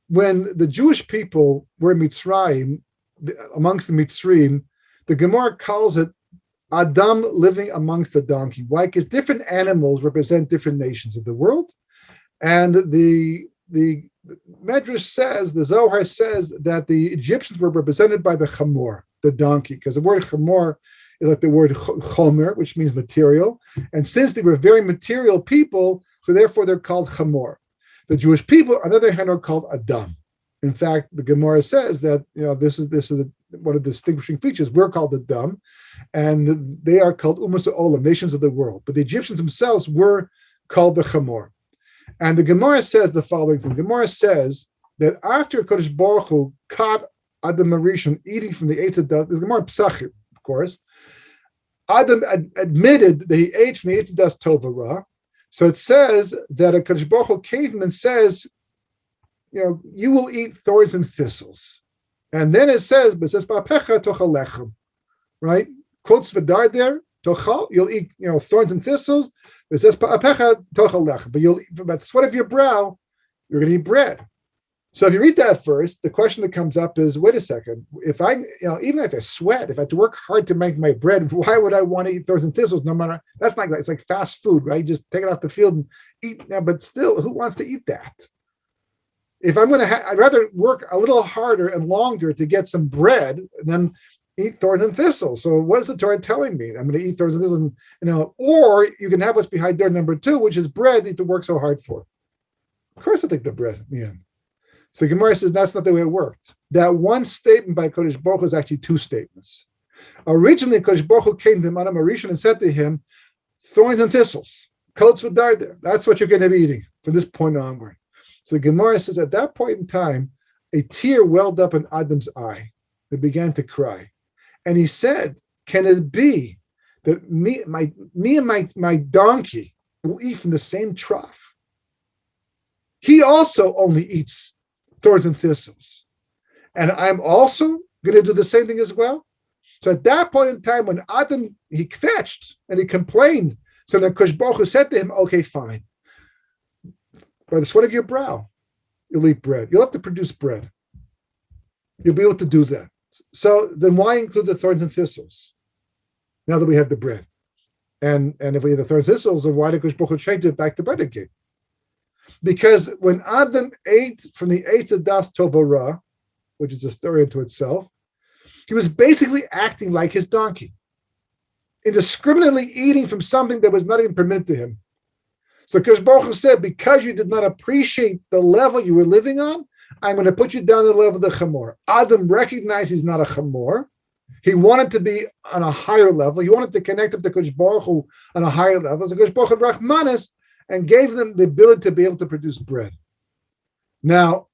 Speaker 1: when the Jewish people were in Mitzrayim, amongst the Mitzrayim, the Gemara calls it Adam living amongst the donkey. Why? Because different animals represent different nations of the world. And the Medrash says, the Zohar says, that the Egyptians were represented by the chamor, the donkey, because the word chamor is like the word chomer, which means material. And since they were very material people, so therefore they're called chamor. The Jewish people, on the other hand, are called Adam. In fact, the Gemara says that this is one of the distinguishing features. We're called Adam, and they are called Umas Olam, nations of the world. But the Egyptians themselves were called the chamor. And the Gemara says the following thing. The Gemara says that after Kodesh Baruch Hu caught Adam Arishon eating from the Eitz Hadas, the Gemara Psachim, of course, Adam admitted that he ate from the Eitz Hadas Tov Ra. So it says that a Kodesh Baruch Hu came to him and says, you will eat thorns and thistles. And then it says, right? Quotes Vidar there, you'll eat thorns and thistles. It says, but you'll eat from the sweat of your brow, you're going to eat bread. So if you read that first, the question that comes up is, wait a second, if even if I sweat, if I have to work hard to make my bread, why would I want to eat thorns and thistles? No matter, that's not, it's like fast food, right? You just take it off the field and eat. But still, who wants to eat that? If I'm going to, I'd rather work a little harder and longer to get some bread than eat thorns and thistles. So what's the Torah telling me? I'm going to eat thorns and thistles, or you can have what's behind door number 2, which is bread that you have to work so hard for. Of course I take the bread in the end. So Gemara says that's not the way it worked. That one statement by Kodesh Baruch Hu is actually 2 statements. Originally, Kodesh Baruch Hu came to him, Adam Arishon, and said to him, thorns and thistles, coats with dart there. That's what you're going to be eating from this point onward. So Gemara says at that point in time, a tear welled up in Adam's eye. He began to cry. And he said, can it be that me and my donkey will eat from the same trough? He also only eats thorns and thistles. And I'm also going to do the same thing as well. So at that point in time, when Adam, he kvetched and he complained, so then Kodesh Baruch Hu said to him, okay, fine. By the sweat of your brow, you'll eat bread. You'll have to produce bread. You'll be able to do that. So then why include the thorns and thistles? Now that we have the bread. And if we have the thorns and thistles, then why did Kodesh Baruch Hu change it back to bread again? Because when Adam ate from the Eitz Hadas Tov Ra, which is a story unto itself, he was basically acting like his donkey, indiscriminately eating from something that was not even permitted to him. So Kodesh Baruch Hu said, because you did not appreciate the level you were living on, I'm going to put you down to the level of the chamor. Adam recognized he's not a chamor. He wanted to be on a higher level. He wanted to connect up to Kodesh Baruch Hu on a higher level. So Kodesh Baruch Hu Rachmanis and gave them the ability to be able to produce bread. Now,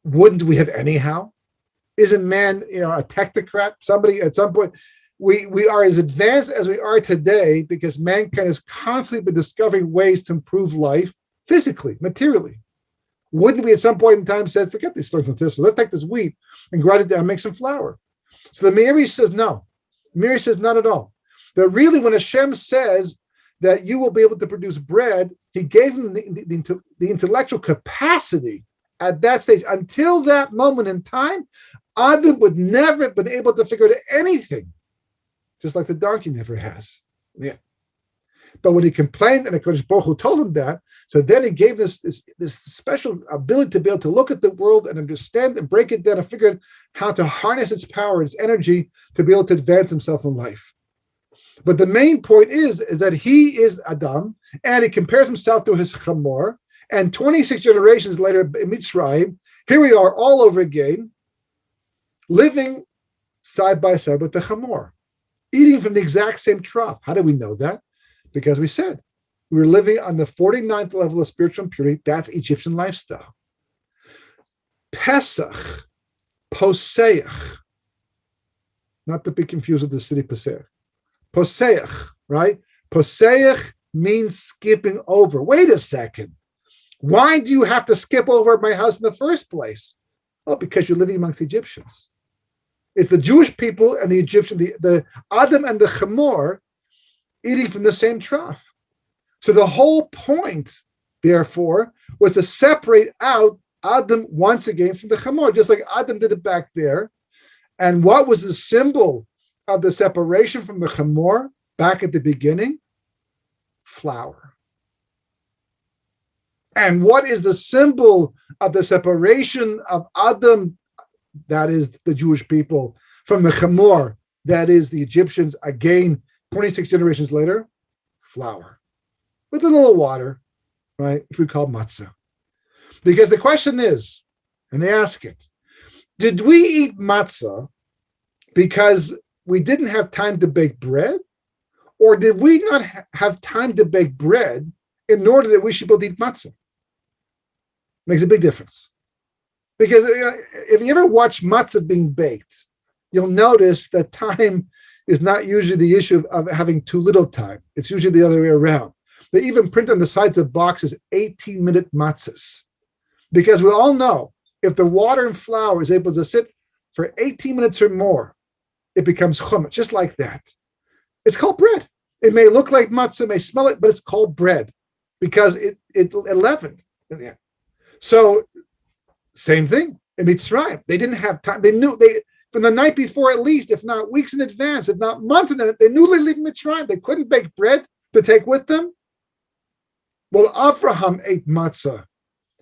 Speaker 1: wouldn't we have anyhow? Isn't man, a technocrat? Somebody at some point, we are as advanced as we are today because mankind has constantly been discovering ways to improve life physically, materially. Wouldn't we at some point in time said, forget these thorns and thistles, let's take this wheat and grind it down and make some flour? So the Meiri says no. Meiri says not at all. That really when Hashem says that you will be able to produce bread, he gave him the intellectual capacity at that stage. Until that moment in time, Adam would never have been able to figure out anything just like the donkey never has. Yeah. But when he complained, and the Kodesh Baruch Hu told him that, so then he gave this special ability to be able to look at the world and understand and break it down and figure out how to harness its power, its energy, to be able to advance himself in life. But the main point is that he is Adam, and he compares himself to his Chamor, and 26 generations later in Mitzrayim, here we are all over again, living side by side with the Chamor, eating from the exact same trough. How do we know that? Because we said we were living on the 49th level of spiritual impurity. That's Egyptian lifestyle. Pesach, Poseach, not to be confused with the city Poseach. Poseach, right? Poseach means skipping over. Wait a second. Why do you have to skip over my house in the first place? Oh, because you're living amongst Egyptians. It's the Jewish people and the Egyptian, the Adam and the Chamor eating from the same trough. So the whole point, therefore, was to separate out Adam once again from the Chamor, just like Adam did it back there. And what was the symbol of the separation from the Chamor back at the beginning? Flour. And what is the symbol of the separation of Adam, that is the Jewish people, from the Chamor, that is the Egyptians, again, 26 generations later? Flour. With a little water, right, which we call matzah. Because the question is, and they ask it, did we eat matzah because we didn't have time to bake bread? Or did we not have time to bake bread in order that we should be able to eat matzah? Makes a big difference. Because if you ever watch matzah being baked, you'll notice that time is not usually the issue of having too little time. It's usually the other way around. They even print on the sides of boxes 18-minute matzahs. Because we all know if the water and flour is able to sit for 18 minutes or more, it becomes chumash, just like that. It's called bread. It may look like matzah, may smell it, but it's called bread because it leavened. So, same thing in Mitzrayim. They didn't have time. They knew from the night before, at least, if not weeks in advance, if not months in advance, they knew they leave Mitzrayim. They couldn't bake bread to take with them. Well, Abraham ate matzah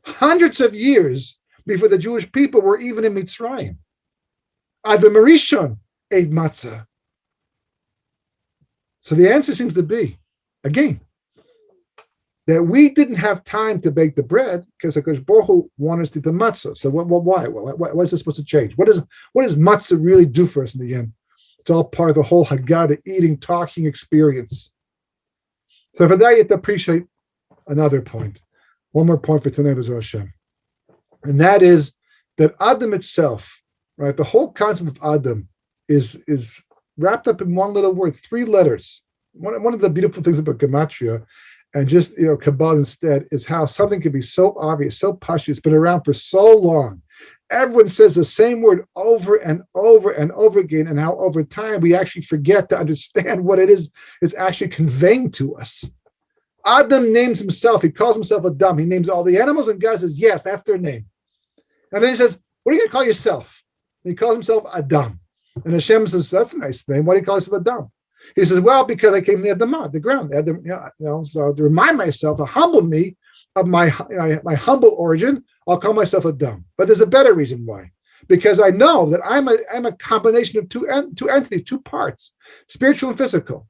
Speaker 1: hundreds of years before the Jewish people were even in Mitzrayim. Adam Rishon ate matzah. So the answer seems to be, again, that we didn't have time to bake the bread because HaKadosh Baruch Hu wanted us to eat the matzah. So why? Why is this supposed to change? What does matzah really do for us in the end? It's all part of the whole Haggadah, eating, talking experience. So for that, you have to appreciate another point. One more point for tonight, B'ezras Hashem. And that is that Adam itself, right? The whole concept of Adam is wrapped up in one little word, 3 letters. One of the beautiful things about Gematria and just, Kabbalah instead, is how something can be so obvious, so pashut. It's been around for so long. Everyone says the same word over and over and over again, and how over time we actually forget to understand what it is it's actually conveying to us. Adam names himself. He calls himself Adam. He names all the animals, and God says, yes, that's their name. And then he says, what are you going to call yourself? And he calls himself Adam. And Hashem says, that's a nice name. Why do you call yourself Adam? He says, well, because I came near the ground. So to remind myself, to humble me of my humble origin, I'll call myself Adam. But there's a better reason why. Because I know that I'm a combination of two entities, 2 parts, spiritual and physical.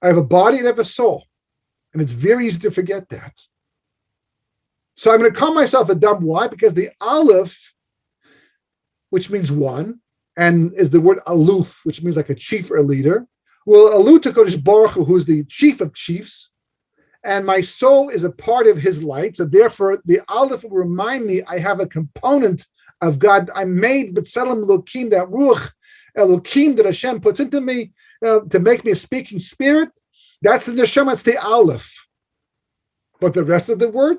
Speaker 1: I have a body and I have a soul. And it's very easy to forget that. So I'm going to call myself Adam. Why? Because the Aleph, which means one, and is the word aluf, which means like a chief or a leader, will allude to Kodesh Baruch Hu, who's the chief of chiefs, and my soul is a part of his light. So therefore, the Aleph will remind me I have a component of God. I'm made b'tselem Elokim, that ruach Elokim that Hashem puts into me to make me a speaking spirit. That's the neshama, it's the Aleph. But the rest of the word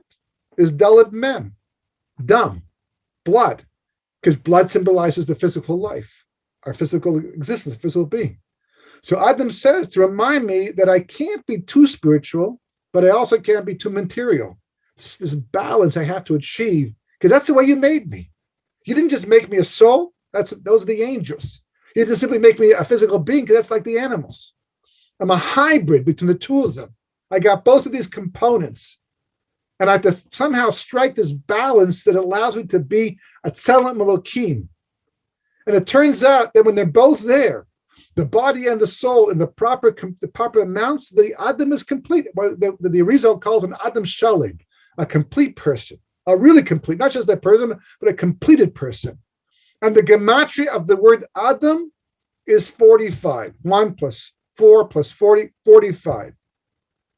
Speaker 1: is Dalet Mem, dam, blood, because blood symbolizes the physical life, our physical existence, physical being. So Adam says to remind me that I can't be too spiritual, but I also can't be too material. This balance I have to achieve, because that's the way you made me. You didn't just make me a soul. Those are the angels. He didn't simply make me a physical being, because that's like the animals. I'm a hybrid between the two of them. I got both of these components. And I have to somehow strike this balance that allows me to be a Tzelem Elokim. And it turns out that when they're both there, the body and the soul in the proper amounts, the Adam is complete. The Arizal calls an Adam Shalim, a complete person, a really complete, not just that person, but a completed person. And the gematria of the word Adam is 45. 1 plus 4 plus 40, 45.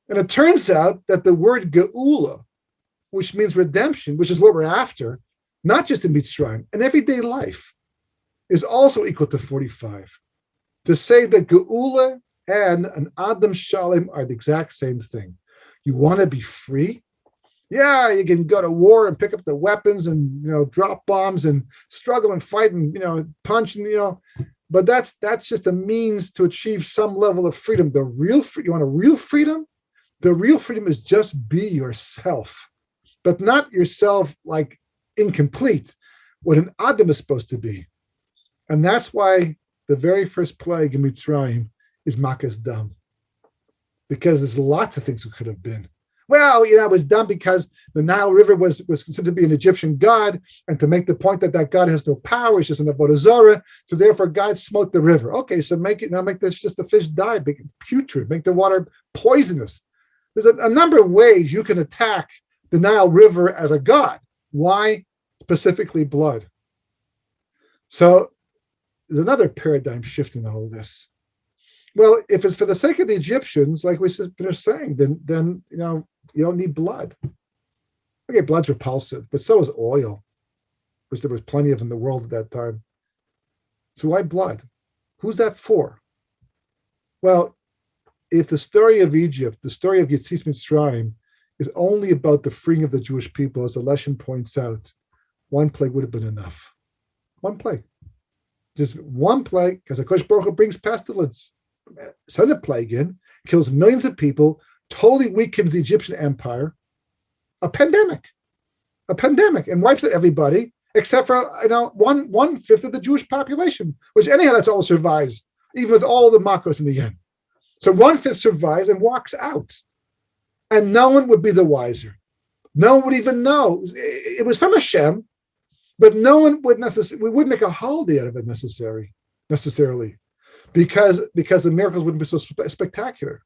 Speaker 1: And it turns out that the word Geula, which means redemption, which is what we're after, not just in Mitzrayim, in everyday life, is also equal to 45. To say that Geula and an Adam Shalim are the exact same thing. You want to be free? Yeah, you can go to war and pick up the weapons and drop bombs and struggle and fight and punch and but that's just a means to achieve some level of freedom. The real you want a real freedom? The real freedom is just be yourself, but not yourself like incomplete, what an Adam is supposed to be. And that's why the very first plague in Mitzrayim is Makas Dam. Because there's lots of things it could have been. Well, it was done because the Nile River was considered to be an Egyptian god, and to make the point that god has no power, it's just an Avodah Zarah, so therefore God smote the river. Okay, so make this just the fish die, make it putrid, make the water poisonous. There's a number of ways you can attack the Nile River as a god. Why specifically blood? So there's another paradigm shift in all of this. Well, if it's for the sake of the Egyptians, like we finished saying, then you don't need blood. Okay, blood's repulsive, but so is oil, which there was plenty of in the world at that time. So why blood? Who's that for? Well, if the story of Egypt, the story of Yetzias Mitzrayim, is only about the freeing of the Jewish people, as the lesson points out, one plague would have been enough. One plague. Just one plague, because HaKadosh Baruch Hu brings pestilence. Send a plague in, kills millions of people, totally weakens the Egyptian empire. A pandemic, and wipes out everybody except for 1/5 of the Jewish population, which anyhow that's all survives, even with all the makos in the end. So 1/5 survives and walks out, and no one would be the wiser. No one would even know it was from Hashem, but no one would necessarily. We wouldn't make a holiday out of it necessarily, because the miracles wouldn't be so spectacular.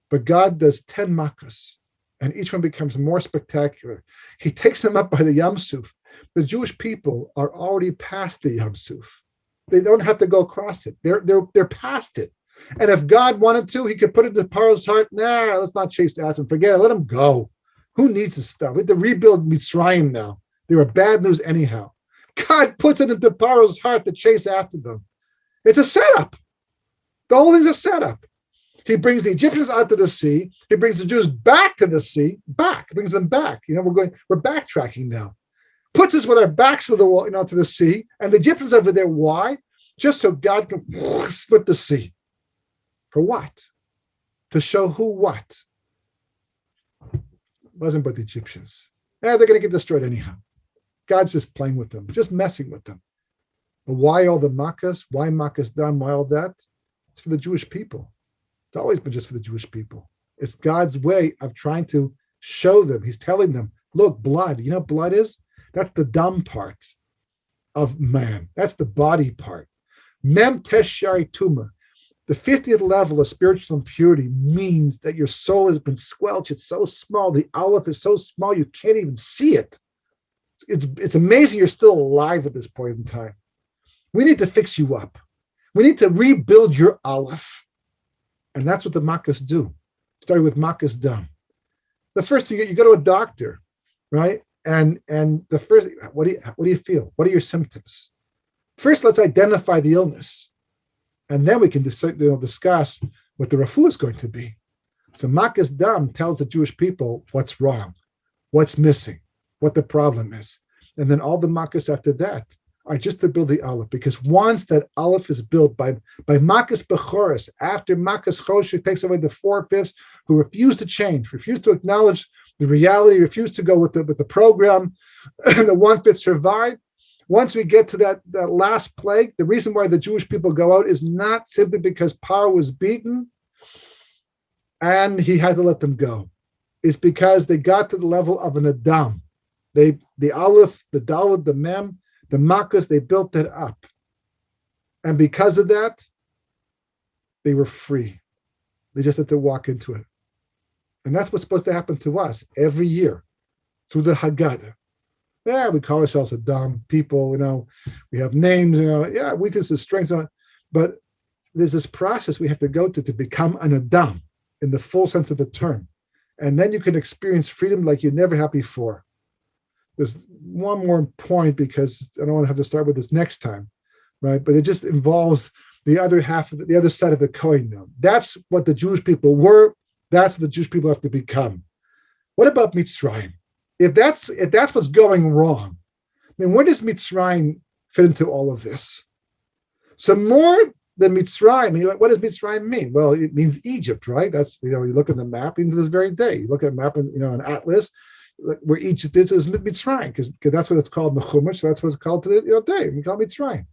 Speaker 1: But God does 10 makos, and each one becomes more spectacular. He takes them up by the Yam Suf. The Jewish people are already past the Yam Suf. They don't have to go across it. They're past it. And if God wanted to, he could put it in Paro's heart. Nah, let's not chase after him. Forget it. Let him go. Who needs this stuff? We have to rebuild Mitzrayim now. They were bad news anyhow. God puts it into Paro's heart to chase after them. It's a setup. The whole thing's a setup. He brings the Egyptians out to the sea. He brings the Jews back to the sea. Brings them back. We're backtracking now. Puts us with our backs to the wall, to the sea, and the Egyptians over there. Why? Just so God can split the sea. For what? To show who what? It wasn't but the Egyptians. They're going to get destroyed anyhow. God's just playing with them, just messing with them. But why all the makas? Why makas dam? Why all that? It's for the Jewish people. It's always been just for the Jewish people. It's God's way of trying to show them. He's telling them, look, blood. You know what blood is? That's the dumb part of man. That's the body part. Mem tesh shari tuma. The 50th level of spiritual impurity means that your soul has been squelched. It's so small. The aleph is so small you can't even see it. It's amazing you're still alive at this point in time. We need to fix you up. We need to rebuild your aleph. And that's what the makas do. Starting with makas dam. The first thing, you go to a doctor, right? And the first, what do you feel? What are your symptoms? First, let's identify the illness. And then we can discuss what the refuah is going to be. So makas dam tells the Jewish people what's wrong, what's missing, what the problem is. And then all the makas after that are just to build the aleph, because once that aleph is built by makas bechoros, after makas choshen takes away the 4/5 who refuse to change, refuse to acknowledge the reality, refuse to go with the program, and the 1/5 survive. Once we get to that last plague, the reason why the Jewish people go out is not simply because Paro was beaten and he had to let them go. It's because they got to the level of an Adam. The Aleph, the Dalet, the Mem, the Makkos, they built that up. And because of that, they were free. They just had to walk into it. And that's what's supposed to happen to us every year through the Haggadah. Yeah, we call ourselves a dumb people, we have names, weaknesses, strengths, but there's this process we have to go to become an Adam in the full sense of the term. And then you can experience freedom like you never had before. There's one more point because I don't want to have to start with this next time, right? But it just involves the other half of the other side of the coin now. That's what the Jewish people were. That's what the Jewish people have to become. What about Mitzrayim? If that's what's going wrong, then where does Mitzrayim fit into all of this? So more than Mitzrayim, what does Mitzrayim mean? Well, it means Egypt, right? That's, you look at the map even to this very day. You look at a map, an atlas, where Egypt is Mitzrayim, because that's what it's called in the Chumash. So that's what it's called to the day. We call it Mitzrayim.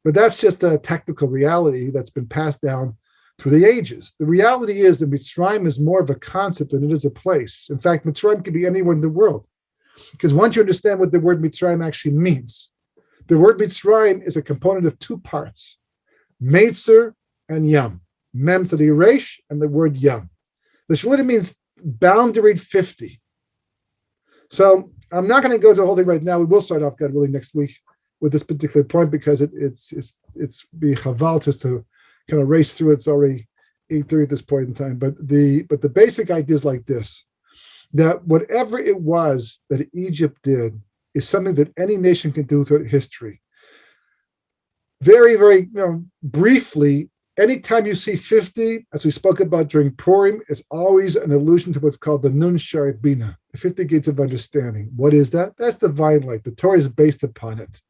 Speaker 1: But that's just a technical reality that's been passed down through the ages. The reality is that Mitzrayim is more of a concept than it is a place. In fact, Mitzrayim could be anywhere in the world. Because once you understand what the word Mitzrayim actually means, the word Mitzrayim is a component of two parts, Meitzer and Yam. Mem to the Resh and the word Yam. This literally means boundaried 50. So I'm not going to go to the whole thing right now. We will start off, God willing, next week with this particular point because it's be chaval just to kind of race through it. It's already 8:30 at this point in time. But the basic idea is like this, that whatever it was that Egypt did is something that any nation can do throughout history. Very, very briefly, anytime you see 50, as we spoke about during Purim, it's always an allusion to what's called the Nun Shari Bina, the 50 gates of understanding. What is that? That's divine light. The Torah is based upon it.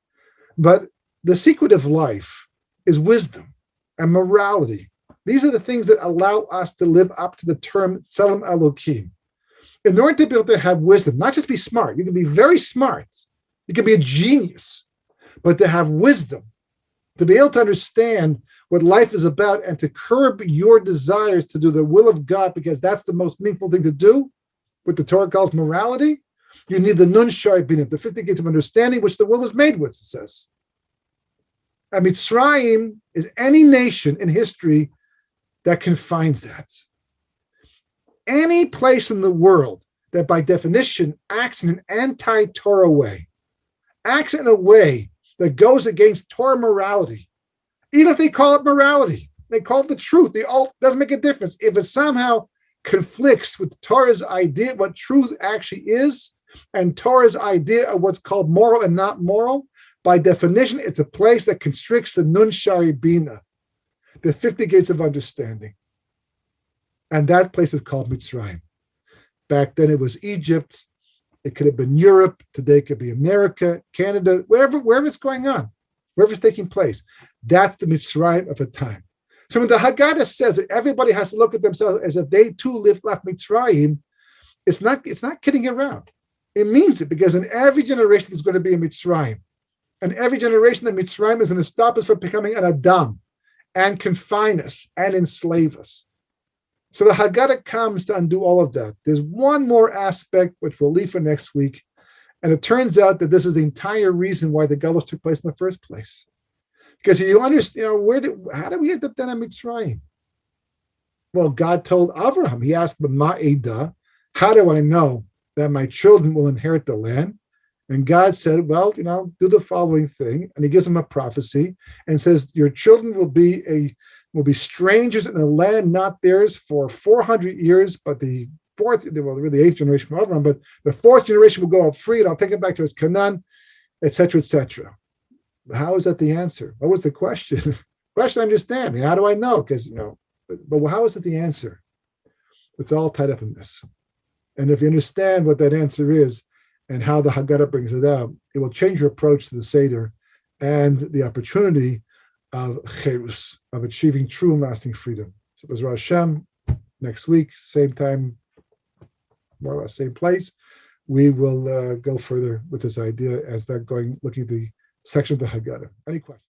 Speaker 1: But the secret of life is wisdom and morality. These are the things that allow us to live up to the term Tselem Elokim. In order to be able to have wisdom, not just be smart, you can be very smart, you can be a genius, but to have wisdom, to be able to understand what life is about and to curb your desires to do the will of God, because that's the most meaningful thing to do, what the Torah calls morality, you need the Nun Shari Bina, the 50 gates of understanding, which the world was made with, it says. And Mitzrayim is any nation in history that confines that. Any place in the world that by definition acts in an anti-Torah way, acts in a way that goes against Torah morality, even if they call it morality, they call it the truth, doesn't make a difference. If it somehow conflicts with Torah's idea, what truth actually is, and Torah's idea of what's called moral and not moral, by definition, it's a place that constricts the Nun Shari Bina, the 50 gates of understanding. And that place is called Mitzrayim. Back then it was Egypt. It could have been Europe. Today it could be America, Canada, wherever it's going on, wherever it's taking place. That's the Mitzrayim of a time. So when the Haggadah says that everybody has to look at themselves as if they too left Mitzrayim, it's not kidding around. It means it, because in every generation there's going to be a Mitzrayim. And every generation, the Mitzrayim is going to stop us from becoming an Adam and confine us and enslave us. So the Haggadah comes to undo all of that. There's one more aspect which we'll leave for next week. And it turns out that this is the entire reason why the Galus took place in the first place. Because you understand, how did we end up then in Mitzrayim? Well, God told Abraham, he asked, Ma'eda, how do I know that my children will inherit the land? And God said, well, do the following thing. And he gives them a prophecy and says, your children will be strangers in a land not theirs for 400 years, but the eighth generation from Abraham, but the fourth generation will go out free, and I'll take it back to his Canaan, etc., etc. But how is that the answer? What was the question? Question, I understand. How do I know? Because, but how is it the answer? It's all tied up in this. And if you understand what that answer is, and how the Haggadah brings it out, it will change your approach to the Seder and the opportunity of cherus, of achieving true and lasting freedom. So B'ezras Hashem, next week, same time, more or less same place, we will go further with this idea and start looking at the section of the Haggadah. Any questions?